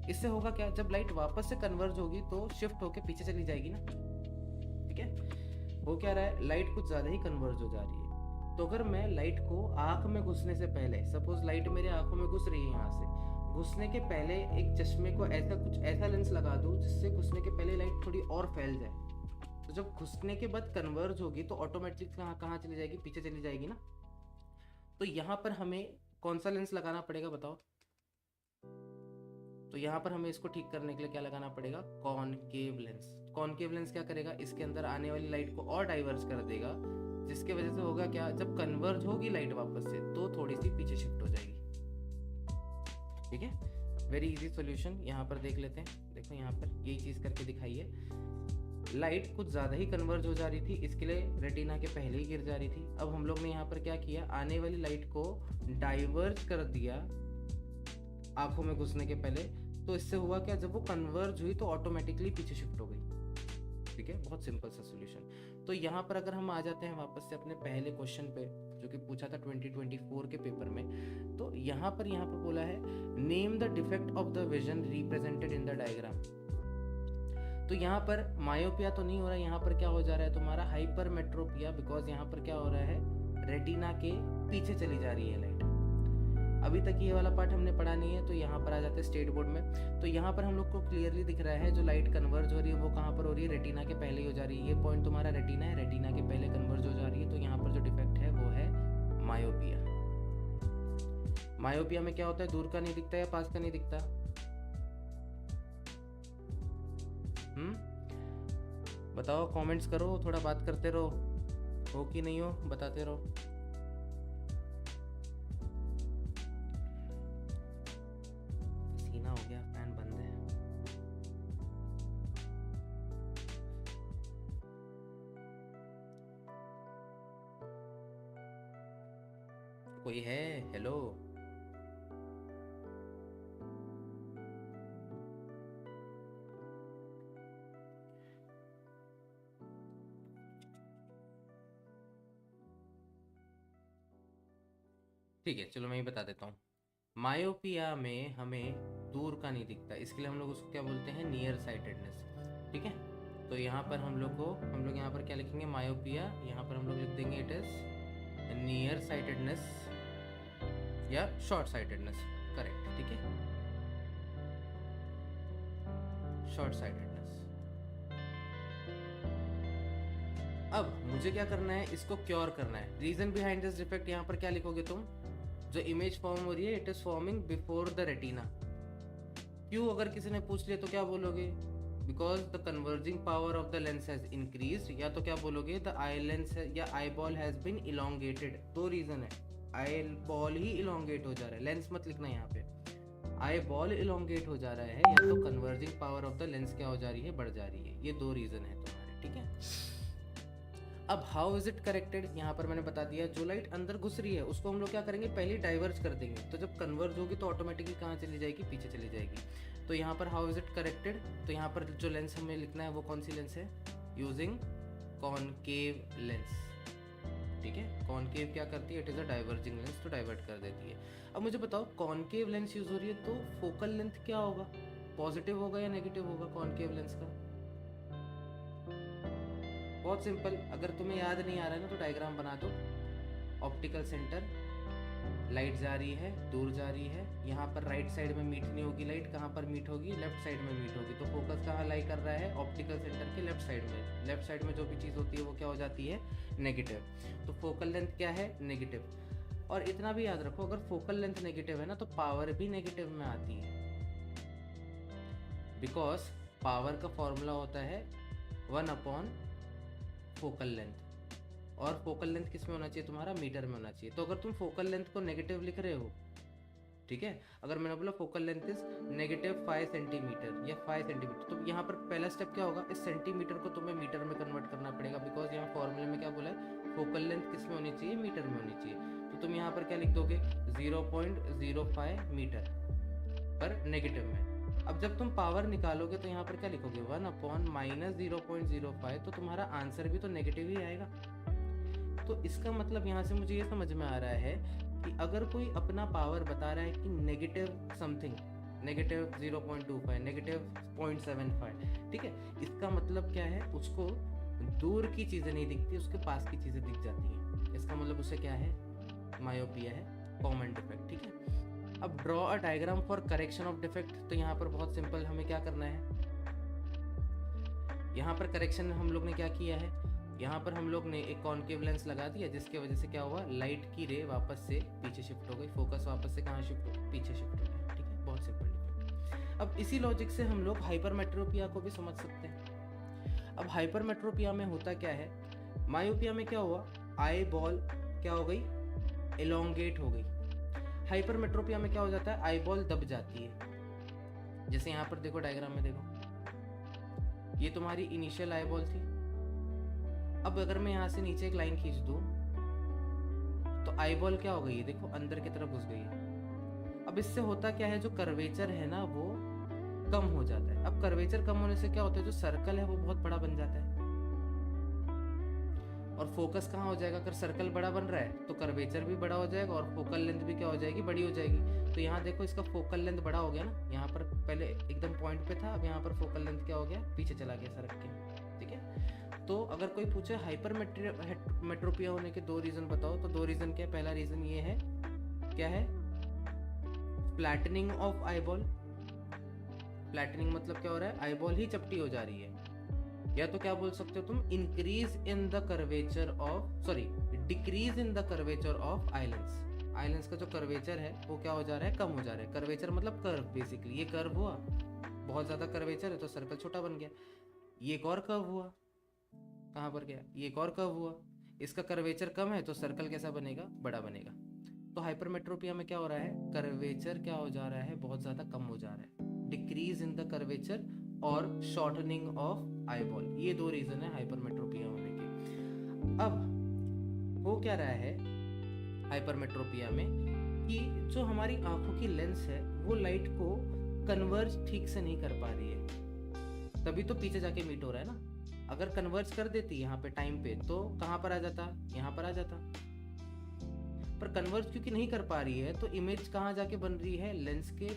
इससे होगा क्या, जब लाइट वापस से कन्वर्ज होगी तो शिफ्ट होके पीछे चली जाएगी ना। ठीक है, हो क्या रहा है, लाइट कुछ ज़्यादा ही कन्वर्ज हो जा रही है। तो अगर मैं लाइट को आँख में घुसने से पहले, सपोज लाइट मेरे आँखों में घुस रही है, यहाँ से घुसने के पहले एक चश्मे को ऐसा कुछ ऐसा लेंस लगा दूँ जिससे घुसने के पहले लाइट थोड़ी और फैल जाए, तो जब घुसने के बाद कन्वर्ज होगी तो ऑटोमेटिक कहाँ चली जाएगी, पीछे चली जाएगी ना। तो यहाँ पर हमें कौन सा लेंस लगाना पड़ेगा बताओ? तो यहाँ पर हमें इसको ठीक करने के लिए क्या लगाना पड़ेगा, कॉनकेव लेंस। कॉनकेव लेंस क्या करेगा, इसके अंदर आने वाली लाइट को और डाइवर्ज कर देगा, जिसके वजह से होगा क्या, जब कन्वर्ज होगी लाइट वापस से तो थोड़ी सी पीछे शिफ्ट हो जाएगी। ठीक है, वेरी इजी सॉल्यूशन यहाँ पर देख लेते हैं। देखो यहाँ पर यही चीज़ करके दिखाइए, लाइट कुछ ज़्यादा ही कन्वर्ज हो जा रही थी, इसके लिए रेटिना के पहले ही गिर जा रही थी। अब हम लोग ने यहाँ पर क्या किया, आने वाली लाइट को डाइवर्ज कर दिया आंखों में घुसने के पहले। तो इससे हुआ क्या, जब वो कन्वर्ज हुई तो ऑटोमेटिकली पीछे शिफ्ट हो गई। ठीक है, बहुत सिंपल सा सॉल्यूशन। तो यहाँ पर अगर हम आ जाते हैं वापस से अपने पहले क्वेश्चन पे, जो कि पूछा था 2024 के पेपर में, तो यहाँ पर बोला है, name the defect of the vision represented in the diagram. तो यहाँ पर मायोपिया तो नहीं हो रहा है, यहाँ पर क्या हो जा रहा है तुम्हारा, हाइपरमेट्रोपिया, बिकॉज यहाँ पर क्या हो रहा है, रेटिना के पीछे चली जा रही है लाइट। अभी तक ये वाला पार्ट हमने पढ़ा नहीं है, तो यहाँ पर आ जाते हैं स्टेट बोर्ड में। तो यहाँ पर हम लोग को क्लियरली दिख रहा है, जो लाइट कन्वर्ज हो रही है वो कहाँ पर हो रही है, रेटिना के पहले ही हो जा रही है। ये पॉइंट तुम्हारा रेटिना है, रेटिना के पहले कन्वर्ज हो जा रही है, तो यहाँ पर जो डिफेक्ट है वो है मायोपिया। मायोपिया में क्या होता है, दूर का नहीं दिखता या पास का नहीं दिखता? बताओ, कमेंट्स करो, थोड़ा बात करते रहो, हो कि नहीं हो बताते रहो। पसीना हो गया, फैन बंद है। कोई है? हेलो, ठीक है, चलो मैं ही बता देता हूँ। मायोपिया में हमें दूर का नहीं दिखता, इसके लिए हम लोग उसको क्या बोलते हैं, नियर साइटेडनेस। ठीक है, तो यहाँ पर हम लोग यहाँ पर क्या लिखेंगे, मायोपिया, यहाँ पर हम लोग लिख देंगे इट इज नियर साइटेडनेस या शॉर्ट साइटेडनेस, करेक्ट। ठीक है, शॉर्ट साइटेडनेस। अब मुझे क्या करना है, इसको क्योर करना है। रीजन बिहाइंड दिस डिफेक्ट यहाँ पर क्या लिखोगे तुम, जो इमेज फॉर्म हो रही है it is forming before the retina. क्यों, अगर किसी ने पूछ लिया तो क्या बोलोगे, because the converging power of the lens has increased, या तो क्या बोलोगे द आई लेंस या eyeball has been elongated. दो रीजन है, आई बॉल ही इलोंगेट हो जा रहा है, लेंस मत लिखना यहाँ पे, आई बॉल इलोंगेट हो जा रहा है, या तो converging power of the lens क्या हो जा रही है, बढ़ जा रही है। ये दो रीजन है तुम्हारे। ठीक है, अब हाउ इज इट करेक्टेड, यहाँ पर मैंने बता दिया, जो लाइट अंदर घुस रही है उसको हम लोग क्या करेंगे, पहले डाइवर्ज कर देंगे, तो जब कन्वर्ज होगी तो ऑटोमेटिकली कहाँ चली जाएगी, पीछे चली जाएगी। तो यहाँ पर हाउ इज इट करेक्टेड, तो यहाँ पर जो लेंस हमें लिखना है वो कौन सी लेंस है, यूजिंग कॉनकेव लेंस। ठीक है, कॉनकेव क्या करती है, it is a diverging lens, तो डाइवर्ट कर देती है। अब मुझे बताओ, कॉनकेव लेंस यूज हो रही है तो फोकल लेंथ क्या होगा, पॉजिटिव होगा या नेगेटिव होगा कॉनकेव लेंस का। बहुत सिंपल, अगर तुम्हें याद नहीं आ रहा है ना तो डायग्राम बना दो। ऑप्टिकल सेंटर, लाइट जा रही है, दूर जा रही है, यहाँ पर राइट साइड में मीट नहीं होगी लाइट, कहाँ पर मीट होगी, लेफ्ट साइड में मीट होगी। तो फोकस कहाँ लाई कर रहा है, ऑप्टिकल सेंटर के लेफ्ट साइड में। लेफ्ट साइड में जो भी चीज़ होती है वो क्या हो जाती है, नेगेटिव। तो फोकल लेंथ क्या है, नेगेटिव। और इतना भी याद रखो, अगर फोकल लेंथ नेगेटिव है ना तो पावर भी नेगेटिव में आती है, बिकॉज पावर का फॉर्मूला होता है 1/फोकल लेंथ, और फोकल लेंथ किस में होना चाहिए, तुम्हारा मीटर में होना चाहिए। तो अगर तुम फोकल लेंथ को नेगेटिव लिख रहे हो, ठीक है, अगर मैंने बोला फोकल लेंथ इज -5 सेंटीमीटर या 5 सेंटीमीटर, तो यहाँ पर पहला स्टेप क्या होगा, इस सेंटीमीटर को तुम्हें मीटर में कन्वर्ट करना पड़ेगा, बिकॉज यहाँ फॉर्मूले में क्या बोला है, फोकल लेंथ किस में होनी चाहिए, मीटर में होनी चाहिए। तो तुम यहाँ पर क्या लिख दोगे, 0.05 मीटर पर नेगेटिव में। अब जब तुम पावर निकालोगे तो यहाँ पर क्या लिखोगे, 1/-0.05, तो तुम्हारा आंसर भी तो नेगेटिव ही आएगा। तो इसका मतलब यहाँ से मुझे ये समझ में आ रहा है कि अगर कोई अपना पावर बता रहा है कि नेगेटिव समथिंग, -0.25, -0.75, ठीक है, इसका मतलब क्या है, उसको दूर की चीज़ें नहीं दिखती, उसके पास की चीज़ें दिख जाती हैं। इसका मतलब उसे क्या है, मायोपिया है, कॉमन डिफेक्ट। ठीक है, अब draw a diagram for correction of defect. तो यहाँ पर बहुत सिंपल, हमें क्या करना है, यहाँ पर करेक्शन हम लोग ने क्या किया है, यहाँ पर हम लोग ने एक कॉनकेव लेंस लगा दिया, जिसके वजह से क्या हुआ, लाइट की रे वापस से पीछे शिफ्ट हो गई, फोकस वापस से कहाँ शिफ्ट हो गई, पीछे शिफ्ट हो गया। ठीक है, बहुत सिंपल डिफेक्ट। अब इसी लॉजिक से हम लोग हाइपरमेट्रोपिया को भी समझ सकते हैं। अब हाइपरमेट्रोपिया में होता क्या है, मायोपिया में क्या हुआ, आई बॉल क्या हो गई, एलोंगेट हो गई। हाइपरमेट्रोपिया में क्या हो जाता है, आई बॉल दब जाती है। जैसे यहाँ पर देखो, डायग्राम में देखो, ये तुम्हारी इनिशियल आई बॉल थी। अब अगर मैं यहाँ से नीचे एक लाइन खींच दूँ तो आई बॉल क्या हो गई है, देखो अंदर की तरफ घुस गई है। अब इससे होता क्या है, जो कर्वेचर है ना वो कम हो जाता है। अब कर्वेचर कम होने से क्या होता है, जो सर्कल है वो बहुत बड़ा बन जाता है, और फोकस कहाँ हो जाएगा, अगर सर्कल बड़ा बन रहा है तो कर्वेचर भी बड़ा हो जाएगा, और फोकल लेंथ भी क्या हो जाएगी, बड़ी हो जाएगी। तो यहाँ देखो, इसका फोकल लेंथ बड़ा हो गया ना, यहाँ पर पहले एकदम पॉइंट पे था, अब यहाँ पर फोकल लेंथ क्या हो गया, पीछे चला गया सरक के। ठीक है, तो अगर कोई पूछे हाइपरमेट्रोपिया होने के 2 रीजन बताओ, तो 2 रीजन क्या है, पहला रीजन ये है, क्या है, flattening of eye ball. Flattening मतलब क्या हो रहा है, आई बॉल ही चपटी हो जा रही है। या तो क्या बोल सकते हो तुम, increase in the curvature of, sorry, decrease in the curvature of eye lens. Eye lens का जो कर्वेचर है वो क्या हो जा रहा है, कम हो जा रहा है। कर्वेचर मतलब कर्व, बेसिकली ये कर्व हुआ, बहुत ज़्यादा कर्वेचर है तो सर्कल छोटा बन गया। ये एक और कर्व हुआ, कहाँ पर गया, ये एक और कर्व हुआ, इसका कर्वेचर कम है तो सर्कल कैसा बनेगा, बड़ा बनेगा। तो हाइपरमेट्रोपिया में क्या हो रहा है, कर्वेचर क्या हो जा रहा है, बहुत ज़्यादा कम हो जा रहा है, डिक्रीज इन द कर्वेचर और शॉर्टनिंग ऑफ आई बॉल। ये 2 रीजन है हाइपरमेट्रोपिया होने के। अब हो क्या रहा है हाइपरमेट्रोपिया में, कि जो हमारी आंखों की लेंस है वो लाइट को कन्वर्ज ठीक से नहीं कर पा रही है, तभी तो पीछे जाके मीट हो रहा है ना। अगर कन्वर्ज कर देती यहाँ पे टाइम पे तो कहाँ पर आ जाता, यहाँ पर आ जाता। पर कन्वर्ज क्योंकि नहीं कर पा रही है तो इमेज कहाँ जाके बन रही है, लेंस के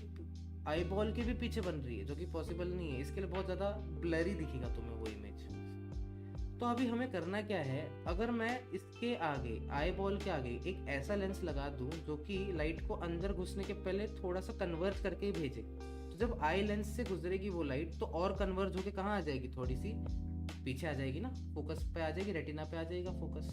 आई बॉल के भी पीछे बन रही है, जो कि पॉसिबल नहीं है। इसके लिए बहुत ज़्यादा ब्लरी दिखेगा तुम्हें वो इमेज। तो अभी हमें करना क्या है, अगर मैं इसके आगे आई बॉल के आगे एक ऐसा लेंस लगा दूं जो कि लाइट को अंदर घुसने के पहले थोड़ा सा कन्वर्ज करके ही भेजे, तो जब आई लेंस से गुजरेगी वो लाइट तो और कन्वर्ज होके कहाँ आ जाएगी, थोड़ी सी पीछे आ जाएगी ना, फोकस पे आ जाएगी, रेटिना पे आ जाएगा फोकस।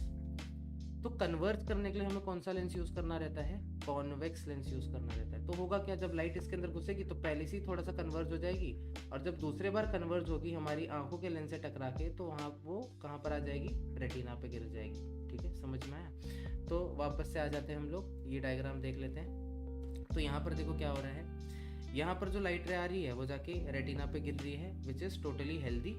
तो कन्वर्ज करने के लिए हमें कौन सा लेंस यूज करना रहता है, कॉन्वेक्स लेंस यूज करना रहता है। तो होगा क्या, जब लाइट इसके अंदर घुसेगी तो पहले से ही थोड़ा सा कन्वर्ज हो जाएगी, और जब दूसरे बार कन्वर्ज होगी हमारी आंखों के लेंस से टकरा के, तो वहाँ वो कहाँ पर आ जाएगी, रेटिना पे गिर जाएगी। ठीक है, समझ में आया। तो वापस से आ जाते हैं हम लोग, ये डायग्राम देख लेते हैं। तो यहाँ पर देखो क्या हो रहा है, यहाँ पर जो लाइट रे आ रही है वो जाके रेटिना पे गिर रही है, विच इज़ टोटली हेल्दी।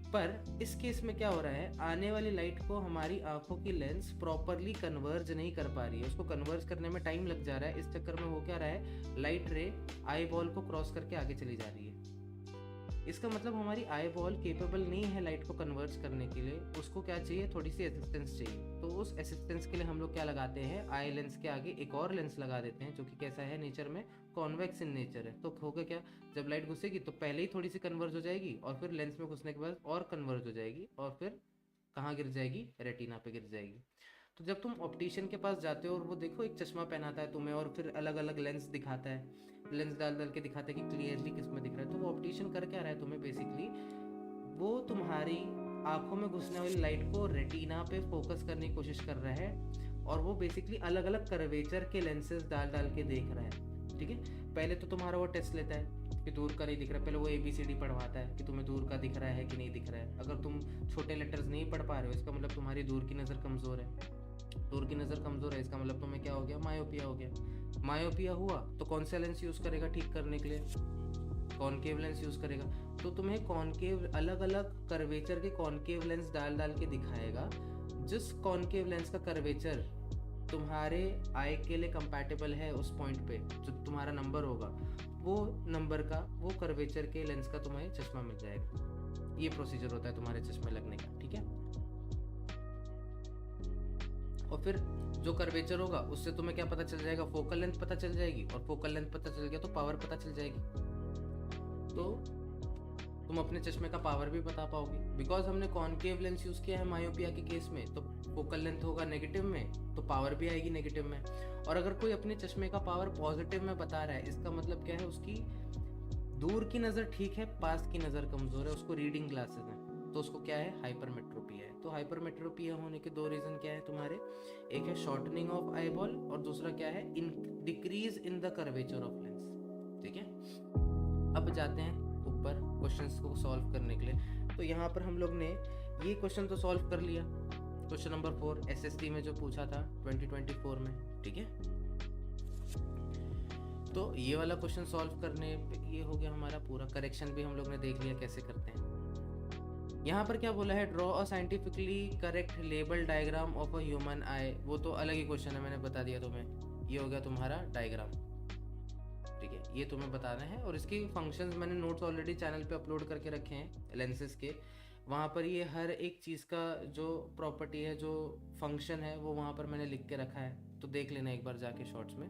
पर इस केस में क्या हो रहा है, आने वाली लाइट को हमारी आंखों की लेंस प्रॉपरली कन्वर्ज नहीं कर पा रही है, उसको कन्वर्ज करने में टाइम लग जा रहा है। इस चक्कर में हो क्या रहा है, लाइट रे आई बॉल को क्रॉस करके आगे चली जा रही है। इसका मतलब हमारी आई बॉल केपेबल नहीं है लाइट को कन्वर्ज करने के लिए, उसको क्या चाहिए, थोड़ी सी असिस्टेंस चाहिए। तो उस असिस्टेंस के लिए हम लोग क्या लगाते हैं, आई लेंस के आगे एक और लेंस लगा देते हैं, जो कि कैसा है नेचर में, कॉन्वेक्स इन नेचर है। तो होगा क्या, जब लाइट घुसेगी तो पहले ही थोड़ी सी कन्वर्ज हो जाएगी, और फिर लेंस में घुसने के बाद और कन्वर्ज हो जाएगी, और फिर कहाँ गिर जाएगी, रेटिना पे गिर जाएगी। तो जब तुम ऑप्टिशियन के पास जाते हो और वो देखो एक चश्मा पहनाता है तुम्हें और फिर अलग अलग लेंस दिखाता है, लेंस डाल डाल के दिखाता है कि क्लियरली किस में दिख रहा है, तो वो ऑप्टिशियन कर क्या रहा है तुम्हें, बेसिकली वो तुम्हारी आंखों में घुसने वाली लाइट को रेटिना पे फोकस करने की कोशिश कर रहा है, और वो बेसिकली अलग अलग कर्वेचर के लेंसेज डाल डाल के देख रहा है। ठीक है, पहले तो तुम्हारा वो टेस्ट लेता है कि दूर का नहीं दिख रहा है, पहले वो ABCD पढ़वाता है कि तुम्हें दूर का दिख रहा है कि नहीं दिख रहा है। अगर तुम छोटे लेटर्स नहीं पढ़ पा रहे हो, इसका मतलब तुम्हारी दूर की नज़र कमज़ोर है। दूर की नज़र कमज़ोर है, इसका मतलब तुम्हें क्या हो गया, मायोपिया हो गया। मायोपिया हुआ तो कौन सा लेंस यूज़ करेगा ठीक करने के लिए, कॉनकेव लेंस यूज़ करेगा। तो तुम्हें कॉनकेव, अलग अलग कर्वेचर के कॉनकेव लेंस डाल डाल के दिखाएगा। जिस कॉनकेव लेंस का कर्वेचर तुम्हारे आई के लिए कंपैटिबल है, उस पॉइंट पे जो तुम्हारा नंबर होगा, वो नंबर का, वो कर्वेचर के लेंस का तुम्हें चश्मा मिल जाएगा। ये प्रोसीजर होता है तुम्हारे चश्मे लगने का। ठीक है, और फिर जो कर्वेचर होगा उससे तुम्हें क्या पता चल जाएगा, फोकल लेंथ पता चल जाएगी, और फोकल लेंथ पता चल गया तो पावर पता चल जाएगी। तो तुम अपने चश्मे का पावर भी बता पाओगे, बिकॉज हमने कॉनकेव लेंस यूज़ किया है मायोपिया के केस में, तो फोकल लेंथ होगा नेगेटिव में तो पावर भी आएगी नेगेटिव में। और अगर कोई अपने चश्मे का पावर पॉजिटिव में बता रहा है, इसका मतलब क्या है, उसकी दूर की नज़र ठीक है, पास की नज़र कमज़ोर है, उसको रीडिंग ग्लासेस हैं, तो उसको क्या है, हाइपरमेट्रोपिया है। तो हाइपरमेट्रोपिया होने के दो रीज़न क्या है तुम्हारे, एक है शॉर्टनिंग ऑफ आई बॉल, और दूसरा क्या है, decrease in the curvature of lens. ठीक है, अब जाते हैं ऊपर क्वेश्चंस को सॉल्व करने के लिए। तो यहाँ पर हम लोग ने ये क्वेश्चन तो सॉल्व कर लिया, क्वेश्चन नंबर 4 SST में जो पूछा था 2024 में। ठीक है, तो ये वाला क्वेश्चन सॉल्व करने पे ये हो गया हमारा पूरा। करेक्शन भी हम लोग ने देख लिया कैसे करते हैं। यहाँ पर क्या बोला है, draw a scientifically correct label diagram of a human आई। वो तो अलग ही क्वेश्चन है, मैंने बता दिया तुम्हें। ये हो गया तुम्हारा डायग्राम। ठीक है, ये तुम्हें बताना है, और इसके फंक्शंस मैंने नोट्स ऑलरेडी चैनल पे अपलोड करके रखे हैं लेंसेज के। वहाँ पर ये हर एक चीज़ का जो प्रॉपर्टी है, जो फंक्शन है, वो वहाँ पर मैंने लिख के रखा है, तो देख लेना एक बार जाके शॉर्ट्स में।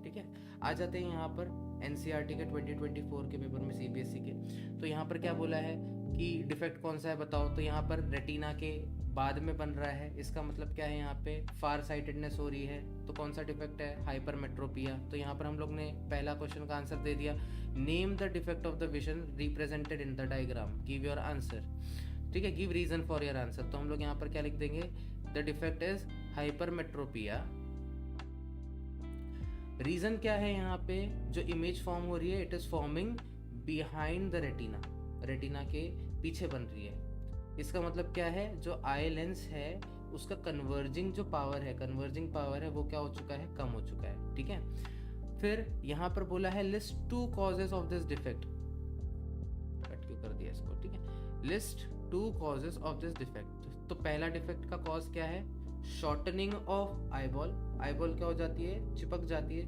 ठीक है, आ जाते हैं यहाँ पर NCERT के 2024 के पेपर में, CBSE के। तो यहाँ पर क्या बोला है कि डिफेक्ट कौन सा है बताओ। तो यहाँ पर रेटिना के बाद में बन रहा है, इसका मतलब क्या है, यहाँ पे फार साइटेडनेस हो रही है, तो कौन सा डिफेक्ट है, हाइपरमेट्रोपिया। तो यहाँ पर हम लोग ने पहला क्वेश्चन का आंसर दे दिया, name the defect of the vision represented in the diagram, give your answer. ठीक है, give reason for your answer. तो हम लोग यहाँ पर क्या लिख देंगे, the defect is hypermetropia. Reason क्या है, यहाँ पे जो इमेज फॉर्म हो रही है, it is forming behind the retina, retina के पीछे बन रही है। इसका मतलब क्या है, जो आई लेंस है उसका कन्वर्जिंग जो पावर है, कन्वर्जिंग पावर है, वो क्या हो चुका है, कम हो चुका है। ठीक है, फिर यहाँ पर बोला है list 2 causes of this defect. Cut क्यों कर दिया इसको। ठीक है, list 2 causes of this defect. तो पहला डिफेक्ट का कॉज क्या है, शॉर्टनिंग ऑफ आईबॉल। आईबॉल क्या हो जाती है, चिपक जाती है,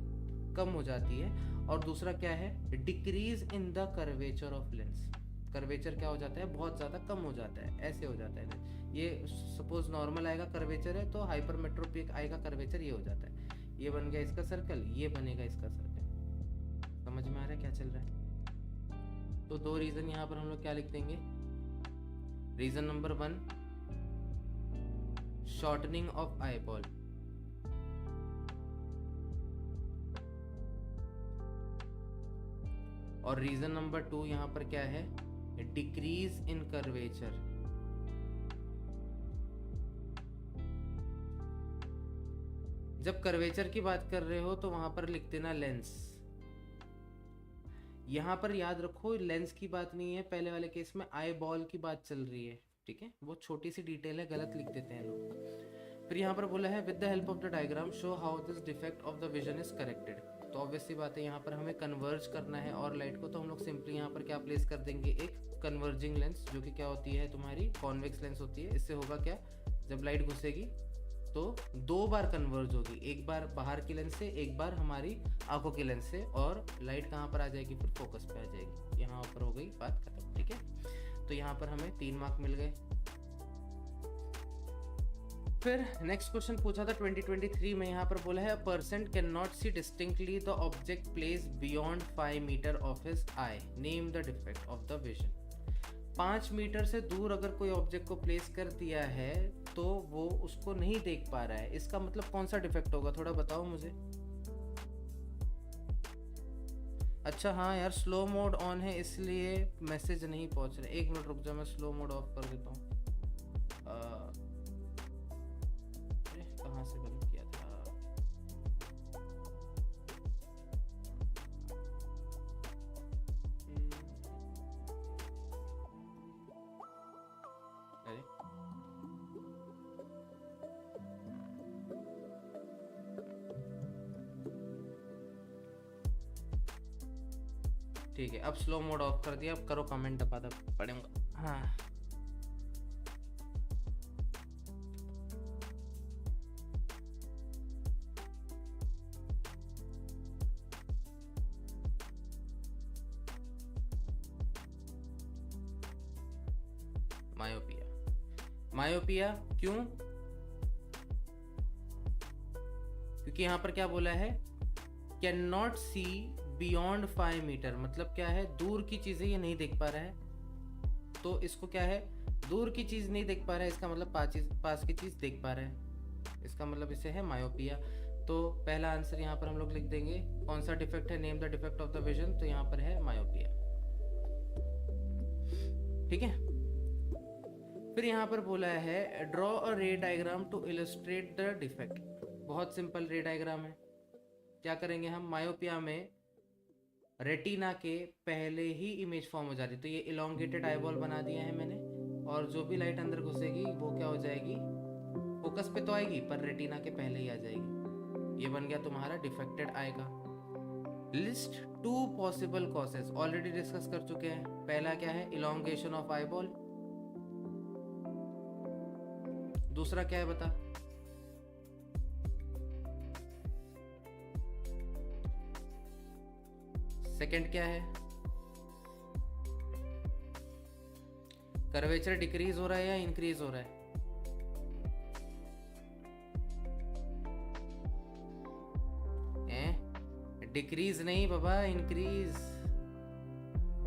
कम हो जाती है। और दूसरा क्या है, decrease in the curvature of lens. Curvature क्या हो जाता है, बहुत ज़्यादा कम हो जाता है, ऐसे हो जाता है। ये सपोज नॉर्मल आएगा कर्वेचर है, तो हाइपरमेट्रोपिक आएगा कर्वेचर, ये हो जाता है। ये बन गया इसका सर्कल, ये बनेगा इसका सर्कल। समझ में आ रहा है क्या चल रहा है? तो दो रीजन यहाँ पर हम लोग क्या लिख देंगे, reason number 1 shortening of eyeball, और रीजन नंबर 2 यहाँ पर क्या है, डिक्रीज इन कर्वेचर। जब कर्वेचर की बात कर रहे हो तो वहां पर लिख देना लेंस। यहां पर याद रखो लेंस की बात नहीं है, पहले वाले केस में आई बॉल की बात चल रही है, ठीक है, वो छोटी सी डिटेल है, गलत लिख देते हैं लोग। फिर यहाँ पर बोला है with the help of the diagram show how this defect of the vision is corrected. तो ऑब्वियसली बात है यहाँ पर हमें कन्वर्ज करना है और लाइट को, तो हम लोग सिंपली यहाँ पर क्या प्लेस कर देंगे, एक कन्वर्जिंग लेंस, जो कि क्या होती है तुम्हारी कॉन्वेक्स लेंस होती है। इससे होगा क्या, जब लाइट घुसेगी तो 2 बार कन्वर्ज होगी, एक बार बाहर की लेंस से, एक बार हमारी आंखों की लेंस से, और लाइट कहाँ पर आ जाएगी, फिर फोकस पे आ जाएगी। यहाँ पर हो गई बात खत्म, ठीक है। तो यहाँ पर हमें 3 मार्क मिल गए। फिर नेक्स्ट क्वेश्चन पूछा था 2023 में, यहाँ पर बोला है a person can not see distinctly the object place beyond 5 metre of his eye, name the defect of the vision. 5 metre से दूर अगर कोई ऑब्जेक्ट को प्लेस कर दिया है तो वो उसको नहीं देख पा रहा है, इसका मतलब कौन सा डिफेक्ट होगा, थोड़ा बताओ मुझे। अच्छा हाँ यार, स्लो मोड ऑन है इसलिए मैसेज नहीं पहुंच रहे। 1 मिनट रुक जाओ, मैं स्लो मोड ऑफ कर देता हूँ। कहाँ से बंद किया था, अरे ठीक है, अब स्लो मोड ऑफ कर दिया। अब करो कमेंट, दबा पड़ेगा। हाँ मायोपिया, मायोपिया क्यों, क्योंकि यहाँ पर क्या बोला है, can not see beyond 5 metre, मतलब क्या है, दूर की चीजें ये नहीं देख पा रहा है। तो इसको क्या है, दूर की चीज नहीं देख पा रहा है, इसका मतलब पास की चीज देख पा रहा है, इसका मतलब इसे है मायोपिया। तो पहला आंसर यहाँ पर हम लोग लिख देंगे, कौन सा डिफेक्ट है, name the defect of the vision, तो यहाँ पर है मायोपिया, ठीक है। फिर यहाँ पर बोला है draw a ray diagram to illustrate the defect. बहुत सिंपल रे डायग्राम है। क्या करेंगे हम, मायोपिया में रेटिना के पहले ही इमेज फॉर्म हो जाती है, तो ये इलोंगेटेड आईबॉल बना दिया है मैंने, और जो भी लाइट अंदर घुसेगी वो क्या हो जाएगी, फोकस पे तो आएगी पर रेटिना के पहले ही आ जाएगी। ये बन गया तुम्हारा डिफेक्टेड आई का। List 2 possible causes, already discuss कर चुके हैं। पहला क्या है, इलोंगेशन ऑफ आईबॉल। दूसरा क्या है बता, सेकंड क्या है, कर्वेचर डिक्रीज हो रहा है या इंक्रीज हो रहा है। डिक्रीज नहीं बाबा, इंक्रीज,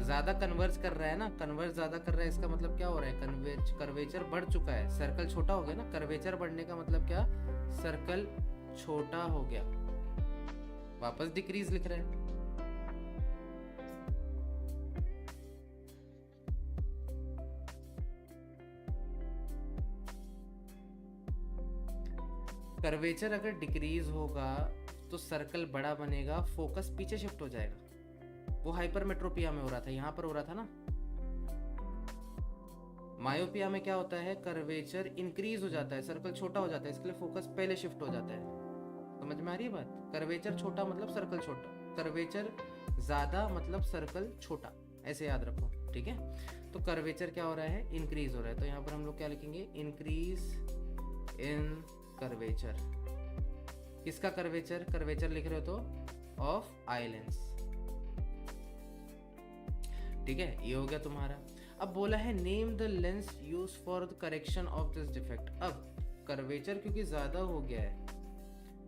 ज्यादा कन्वर्ज कर रहा है ना, कन्वर्ज ज्यादा कर रहा है, इसका मतलब क्या हो रहा है, कर्वेचर बढ़ चुका है, सर्कल छोटा हो गया ना। कर्वेचर बढ़ने का मतलब क्या, सर्कल छोटा हो गया, वापस डिक्रीज लिख रहा है। कर्वेचर अगर डिक्रीज होगा तो सर्कल बड़ा बनेगा, फोकस पीछे शिफ्ट हो जाएगा। वो हाइपरमेट्रोपिया में हो रहा था, यहाँ पर हो रहा था ना। मायोपिया में क्या होता है, कर्वेचर इंक्रीज हो जाता है, सर्कल छोटा हो जाता है, इसके लिए फोकस पहले शिफ्ट हो जाता है। समझ में आ रही है बात, कर्वेचर छोटा मतलब सर्कल छोटा, कर्वेचर ज्यादा मतलब सर्कल छोटा, ऐसे याद रखो, ठीक है। तो कर्वेचर क्या हो रहा है, इंक्रीज हो रहा है, तो यहाँ पर हम लोग क्या लिखेंगे, इंक्रीज इन कर्वेचर। किसका कर्वेचर, कर्वेचर लिख रहे हो तो ऑफ आई लेंस, ठीक है। ये हो गया तुम्हारा। अब बोला है name the lens use for the correction of this defect. अब कर्वेचर क्योंकि ज्यादा हो गया है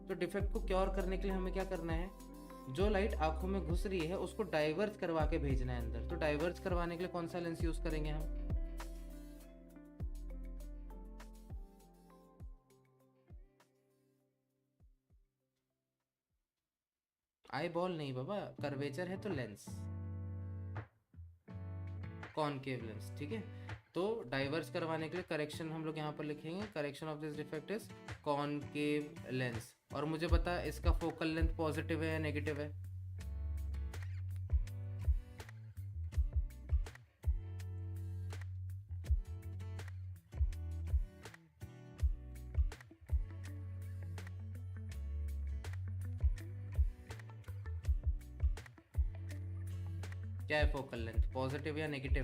तो डिफेक्ट को क्योर करने के लिए हमें क्या करना है, जो लाइट आंखों में घुस रही है उसको डाइवर्ज करवा के भेजना है अंदर। तो डाइवर्ज करवाने के लिए कौन सा लेंस यूज करेंगे हम? आई बॉल नहीं बाबा, कर्वेचर है तो लेंस, कॉनकेव लेंस, ठीक है। तो डाइवर्स करवाने के लिए करेक्शन हम लोग यहाँ पर लिखेंगे, correction of this defect is concave lens. और मुझे बता इसका फोकल लेंथ पॉजिटिव है या नेगेटिव है? क्या है फोकल लेंथ, पॉजिटिव या नेगेटिव?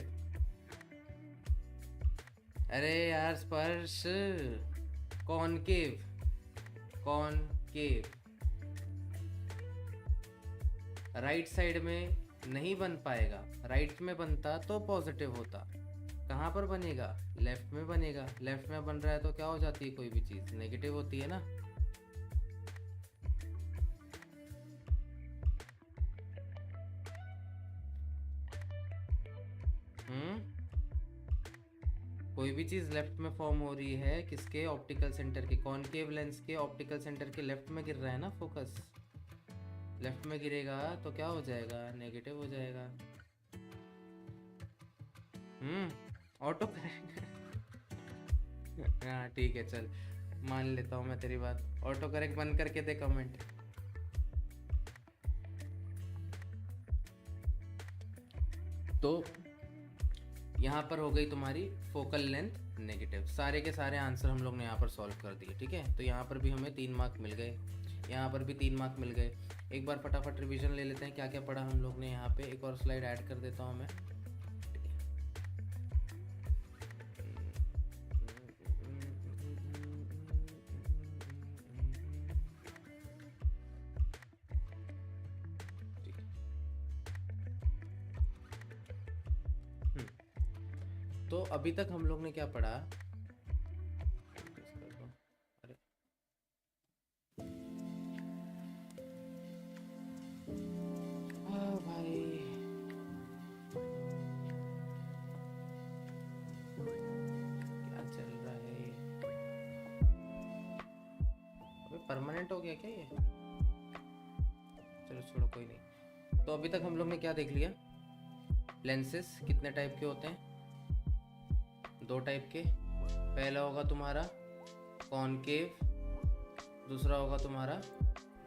अरे यार स्पर्श, कॉनकेव, कॉनकेव राइट साइड में नहीं बन पाएगा, राइट में बनता तो पॉजिटिव होता। कहाँ पर बनेगा? लेफ्ट में बनेगा। लेफ्ट में बन रहा है तो क्या हो जाती है, कोई भी चीज नेगेटिव होती है ना। कोई भी चीज लेफ्ट में फॉर्म हो रही है किसके, ऑप्टिकल सेंटर के, कॉनकेव लेंस के ऑप्टिकल सेंटर के लेफ्ट में गिर रहा है ना फोकस। लेफ्ट में गिरेगा तो क्या हो जाएगा, नेगेटिव हो जाएगा। ऑटो करेक्ट हाँ ठीक है, चल मान लेता हूँ मैं तेरी बात। ऑटो करेक्ट बंद करके दे कमेंट। तो यहाँ पर हो गई तुम्हारी फोकल लेंथ नेगेटिव। सारे के सारे आंसर हम लोग ने यहाँ पर सॉल्व कर दिए, ठीक है। तो यहाँ पर भी हमें 3 मार्क मिल गए, यहाँ पर भी 3 मार्क मिल गए। एक बार फटाफट रिवीजन ले लेते हैं क्या क्या पढ़ा हम लोग ने। यहाँ पे एक और स्लाइड ऐड कर देता हूँ मैं। तो अभी तक हम लोग ने क्या पढ़ा, अरे भाई क्या चल रहा है, अबे परमानेंट हो गया क्या ये? चलो छोड़ो कोई नहीं। तो अभी तक हम लोग ने क्या देख लिया, लेंसेस कितने टाइप के होते हैं, 2 टाइप के। पहला होगा तुम्हारा कॉनकेव, दूसरा होगा तुम्हारा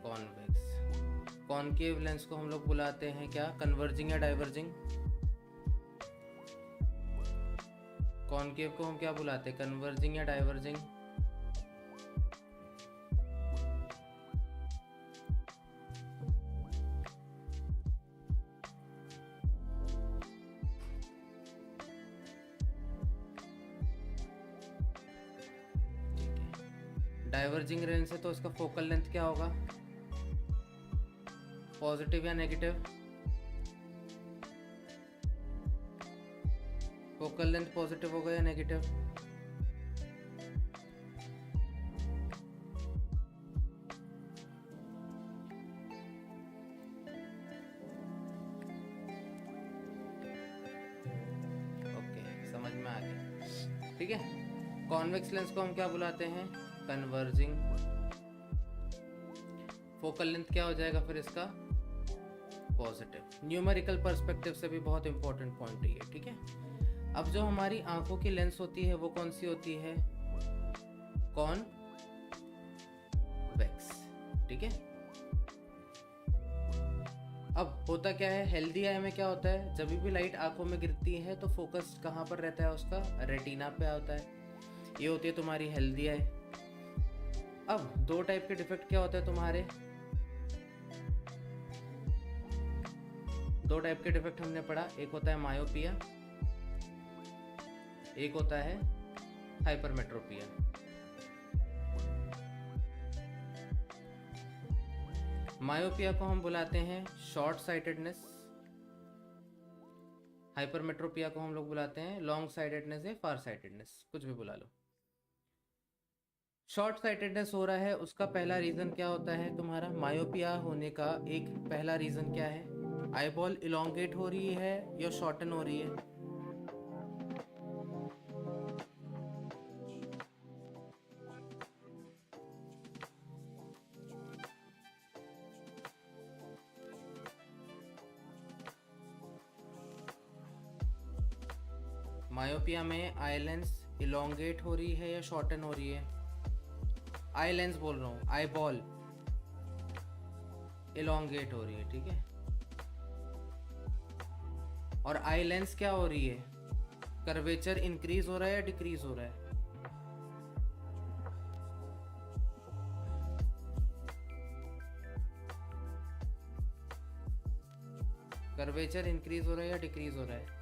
कॉन्वेक्स। कॉनकेव लेंस को हम लोग बुलाते हैं क्या, कन्वर्जिंग या डाइवर्जिंग? कॉनकेव को हम क्या बुलाते हैं, कन्वर्जिंग या डाइवर्जिंग? डाइवर्जिंग लेंस है तो इसका फोकल लेंथ क्या होगा, पॉजिटिव या नेगेटिव? फोकल लेंथ पॉजिटिव होगा या नेगेटिव? ओके समझ में आ गया, ठीक है। कॉन्वेक्स लेंस को हम क्या बुलाते हैं, कन्वर्जिंग। फोकल लेंथ क्या हो जाएगा फिर इसका, पॉजिटिव। न्यूमेरिकल पर्सपेक्टिव से भी बहुत इंपॉर्टेंट पॉइंट है ये, ठीक है। अब जो हमारी आंखों की लेंस होती है वो कौन सी होती है, कॉन्वेक्स, ठीक है। अब होता क्या है, हेल्दी आई में क्या होता है, जब भी लाइट आंखों में गिरती है तो फोकस कहाँ पर रहता है उसका, रेटिना पे होता है। ये होती है तुम्हारी हेल्दी आई। अब 2 टाइप के डिफेक्ट क्या होते हैं तुम्हारे, 2 टाइप के डिफेक्ट हमने पढ़ा, एक होता है मायोपिया, एक होता है हाइपरमेट्रोपिया। मायोपिया को हम बुलाते हैं शॉर्ट साइटेडनेस, हाइपरमेट्रोपिया को हम लोग बुलाते हैं लॉन्ग साइटेडनेस या फार साइटेडनेस, कुछ भी बुला लो। शॉर्ट साइटेडनेस हो रहा है, उसका पहला रीज़न क्या होता है तुम्हारा? मायोपिया होने का एक पहला रीज़न क्या है? आई बॉल इलोंगेट हो रही है या शॉर्टन हो रही है? मायोपिया में आई लेंस इलोंगेट हो रही है या शॉर्टन हो रही है? आई लेंस बोल रहा हूँ, आई बॉल इलोंगेट हो रही है, ठीक है। और आई लेंस क्या हो रही है? कर्वेचर इंक्रीज हो रहा है या डिक्रीज हो रहा है? कर्वेचर इंक्रीज हो रहा है या डिक्रीज हो रहा है?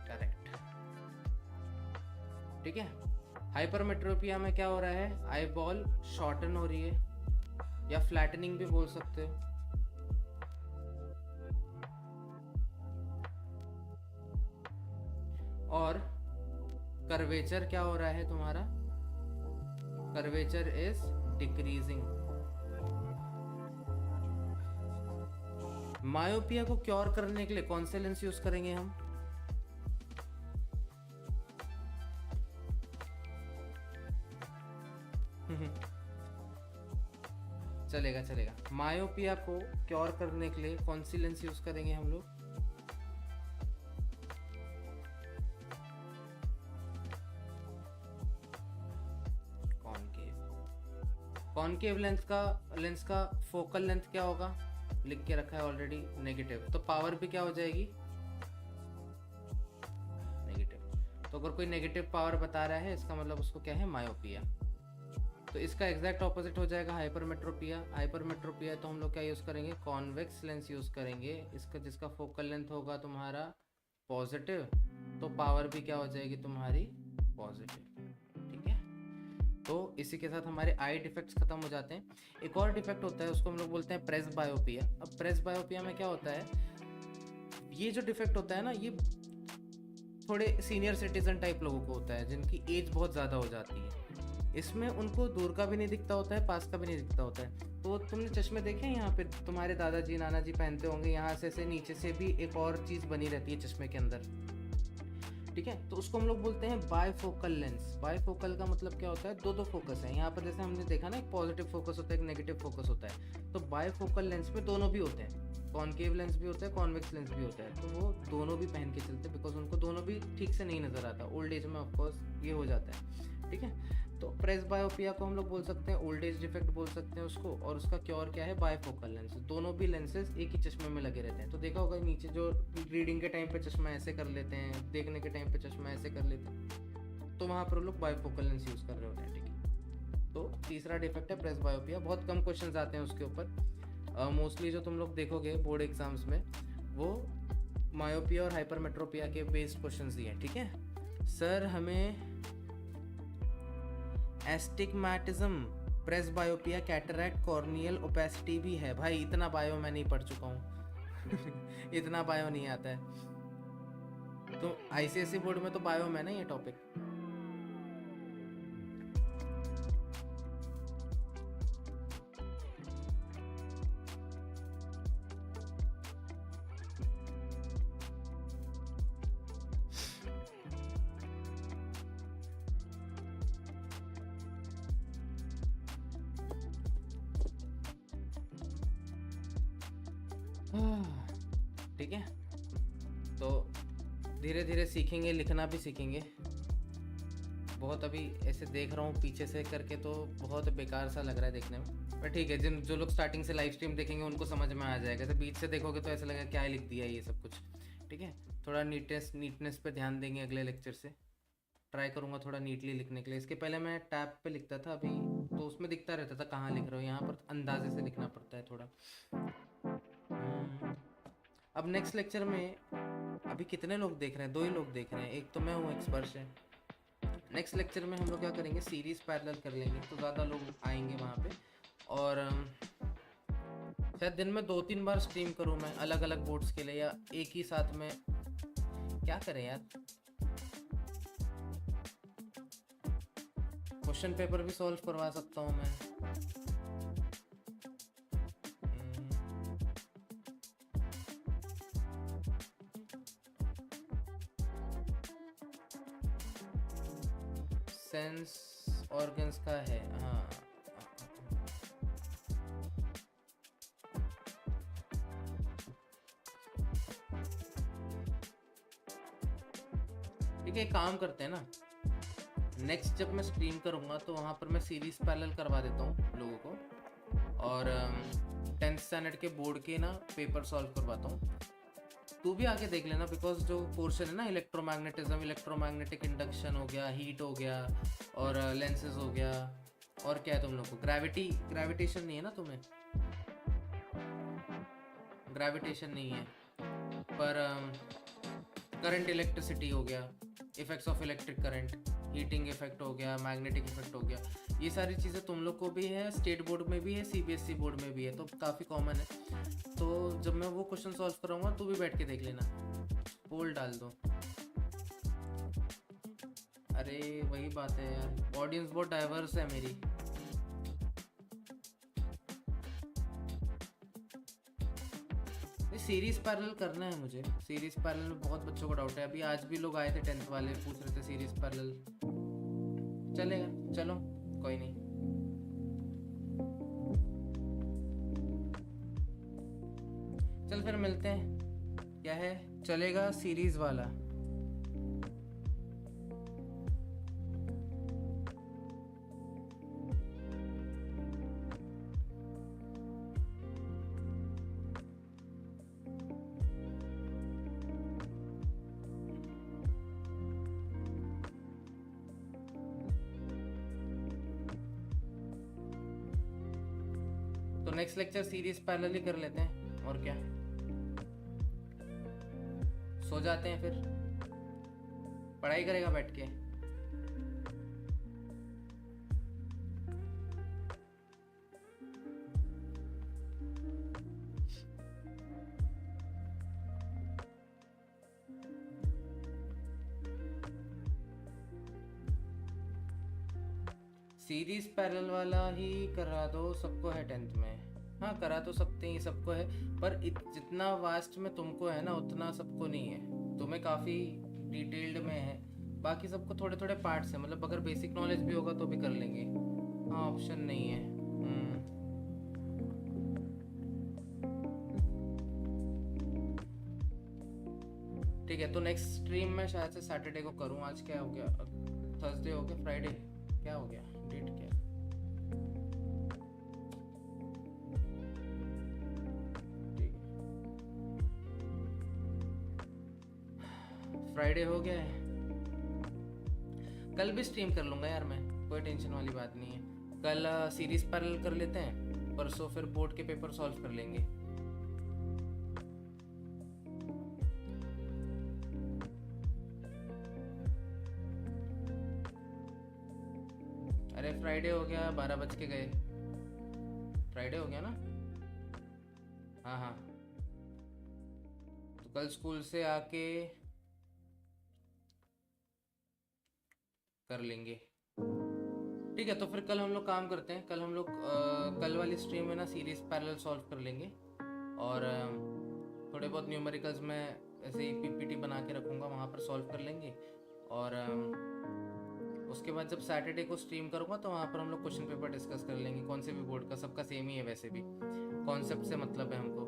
करेक्ट, ठीक है। हाइपरमेट्रोपिया में क्या हो रहा है? आई बॉल शॉर्टन हो रही है या फ्लैटनिंग भी बोल सकते हो। और कर्वेचर क्या हो रहा है तुम्हारा? Curvature is decreasing. मायोपिया को क्योर करने के लिए कौन से लेंस यूज करेंगे हम? चलेगा चलेगा। मायोपिया को क्योर करने के लिए कौन सी लेंस यूज करेंगे हम लोग? कॉनकेव लेंस का फोकल लेंथ क्या होगा? लिख के रखा है ऑलरेडी, नेगेटिव। तो पावर भी क्या हो जाएगी? नेगेटिव। तो अगर कोई नेगेटिव पावर बता रहा है, इसका मतलब उसको क्या है? मायोपिया। तो इसका एग्जैक्ट ऑपोजिट हो जाएगा हाइपरमेट्रोपिया। हाइपरमेट्रोपिया तो हम लोग क्या यूज़ करेंगे? कॉन्वेक्स लेंस यूज़ करेंगे, इसका जिसका फोकल लेंथ होगा तुम्हारा पॉजिटिव, तो पावर भी क्या हो जाएगी तुम्हारी? पॉजिटिव, ठीक है। तो इसी के साथ हमारे आई डिफेक्ट्स खत्म हो जाते हैं। एक और डिफेक्ट होता है, उसको हम लोग बोलते हैं प्रेस बायोपिया। अब प्रेस बायोपिया में क्या होता है? ये जो डिफेक्ट होता है ना, ये थोड़े सीनियर सिटीजन टाइप लोगों को होता है, जिनकी एज बहुत ज़्यादा हो जाती है। इसमें उनको दूर का भी नहीं दिखता होता है, पास का भी नहीं दिखता होता है। तो तुमने चश्मे देखे हैं, यहाँ पे तुम्हारे दादाजी नाना जी पहनते होंगे, यहाँ से नीचे से भी एक और चीज़ बनी रहती है चश्मे के अंदर, ठीक है। तो उसको हम लोग बोलते हैं बायफोकल लेंस। बायफोकल का मतलब क्या होता है? दो फोकस है। यहाँ पर जैसे हमने देखा ना, एक पॉजिटिव फोकस होता है, एक नेगेटिव फोकस होता है। तो बायफोकल लेंस में दोनों भी होते हैं, कॉनकेव लेंस भी होता है, कॉन्वेक्स लेंस भी होता है। तो वो दोनों भी पहन के चलते हैं, बिकॉज उनको दोनों भी ठीक से नहीं नजर आता। ओल्ड एज में ऑफकोर्स ये हो जाता है, ठीक है। तो प्रेस बायोपिया को हम लोग बोल सकते हैं ओल्ड एज डिफेक्ट बोल सकते हैं उसको, और उसका क्योर क्या है? Bifocal lens. दोनों भी लेंसेज एक ही चश्मे में लगे रहते हैं। तो देखा होगा नीचे जो रीडिंग के टाइम पे चश्मा ऐसे कर लेते हैं, देखने के टाइम पे चश्मा ऐसे कर लेते हैं, तो वहाँ पर लोग बायफोकल लेंस यूज़ कर रहे होते हैं, ठीक है। तो तीसरा डिफेक्ट है प्रेस बायोपिया। बहुत कम क्वेश्चन आते हैं उसके ऊपर। मोस्टली जो तुम लोग देखोगे बोर्ड एग्जाम्स में, वो मायोपिया और हाइपरमेट्रोपिया के बेस्ड क्वेश्चन ही हैं, ठीक है। सर हमें एस्टिग्मैटिज्म, प्रेस बायोपिया, कैटरैक्ट, कॉर्नियल ओपेसिटी भी है। भाई इतना बायो मैं नहीं पढ़ चुका हूँ इतना बायो नहीं आता है। तो आईसीएसई बोर्ड में तो बायो में ना ये टॉपिक। ठीक है, तो धीरे धीरे सीखेंगे, लिखना भी सीखेंगे। बहुत अभी ऐसे देख रहा हूँ पीछे से करके, तो बहुत बेकार सा लग रहा है देखने में, पर ठीक है। जो लोग स्टार्टिंग से लाइव स्ट्रीम देखेंगे उनको समझ में आ जाएगा। तो बीच से देखोगे तो ऐसा लगेगा क्या लिख दिया ये सब कुछ, ठीक है। थोड़ा नीटनेस पे ध्यान देंगे अगले लेक्चर से। ट्राई करूँगा थोड़ा नीटली लिखने के लिए। इसके पहले मैं टैब पे लिखता था, अभी तो उसमें दिखता रहता था कहाँ लिख रहे हो। यहाँ पर अंदाजे से लिखना पड़ता है थोड़ा। अब नेक्स्ट लेक्चर में अभी कितने लोग देख रहे हैं? 2 ही लोग देख रहे हैं, एक तो मैं हूँ, एक स्पर्श है। नेक्स्ट लेक्चर में हम लोग क्या करेंगे? सीरीज़ पैरेलल कर लेंगे, तो ज़्यादा लोग आएंगे वहाँ पे। और शायद दिन में 2-3 बार स्ट्रीम करूँ मैं अलग अलग बोर्ड्स के लिए, या एक ही साथ में। क्या करें यार, क्वेश्चन पेपर भी सॉल्व करवा सकता हूँ मैं। सेंस ऑर्गन्स का है, हाँ। ठीक है, एक काम करते हैं ना, नेक्स्ट जब मैं स्ट्रीम करूँगा तो वहाँ पर मैं सीरीज पैरेलल करवा देता हूँ लोगों को, और 10th स्टैंडर्ड के बोर्ड के ना पेपर सॉल्व करवाता हूँ। तू भी आके देख लेना, बिकॉज जो पोर्शन है ना इलेक्ट्रोमैग्नेटिज्म, इलेक्ट्रोमैग्नेटिक इंडक्शन हो गया, हीट हो गया, और लेंसेज हो गया, और क्या है तुम लोग को, ग्रेविटेशन नहीं है ना तुम्हें, ग्रेविटेशन नहीं है, पर करंट इलेक्ट्रिसिटी हो गया, effects of electric current, heating effect हो गया, मैग्नेटिक इफेक्ट हो गया, ये सारी चीज़ें तुम लोग को भी है, स्टेट बोर्ड में भी है, सीबीएसई बोर्ड में भी है, तो काफ़ी कॉमन है। तो जब मैं वो क्वेश्चन सॉल्व कराऊंगा तू भी बैठ के देख लेना, पोल डाल दो। अरे वही बात है यार, ऑडियंस बहुत डाइवर्स है मेरी। सीरीज पैरेलल करना है मुझे, सीरीज पैरेलल में बहुत बच्चों को डाउट है। अभी आज भी लोग आए थे 10th वाले, पूछ रहे थे सीरीज पैरेलल चलेगा, चलो कोई नहीं। चल फिर मिलते हैं, क्या है चलेगा सीरीज वाला। तो नेक्स्ट लेक्चर सीरीज पैरेलल ही कर लेते हैं, और क्या, सो जाते हैं फिर, पढ़ाई करेगा बैठ के। सीरीज पैरेलल वाला ही करा दो, सबको है 10th में। हाँ करा तो सकते हैं, सबको है, पर जितना वास्ट में तुमको है ना उतना सबको नहीं है। तुम्हें काफ़ी डिटेल्ड में है, बाकी सबको थोड़े थोड़े पार्ट्स हैं। मतलब अगर बेसिक नॉलेज भी होगा तो भी कर लेंगे। हाँ ऑप्शन नहीं है। ठीक है, तो नेक्स्ट स्ट्रीम मैं शायद से सैटरडे को करूँ। आज क्या हो गया, थर्सडे हो गया, फ्राइडे क्या हो गया, डेट क्या, फ्राइडे हो गया है। कल भी स्ट्रीम कर लूँगा यार मैं, कोई टेंशन वाली बात नहीं है। कल सीरीज पैरेलल कर लेते हैं, परसों फिर बोर्ड के पेपर सॉल्व कर लेंगे। अरे फ्राइडे हो गया, 12 बज के गए, फ्राइडे हो गया ना। हाँ हाँ, तो कल स्कूल से आके कर लेंगे। ठीक है, तो फिर कल हम लोग काम करते हैं। कल हम लोग कल वाली स्ट्रीम में ना सीरीज पैरेलल सॉल्व कर लेंगे, और थोड़े बहुत न्यूमेरिकल्स में ऐसे ही पीपीटी बना के रखूँगा, वहाँ पर सॉल्व कर लेंगे। और उसके बाद जब सैटरडे को स्ट्रीम करूँगा तो वहाँ पर हम लोग क्वेश्चन पेपर डिस्कस कर लेंगे, कौन से भी बोर्ड का, सबका सेम ही है वैसे भी, कॉन्सेप्ट से मतलब है हमको।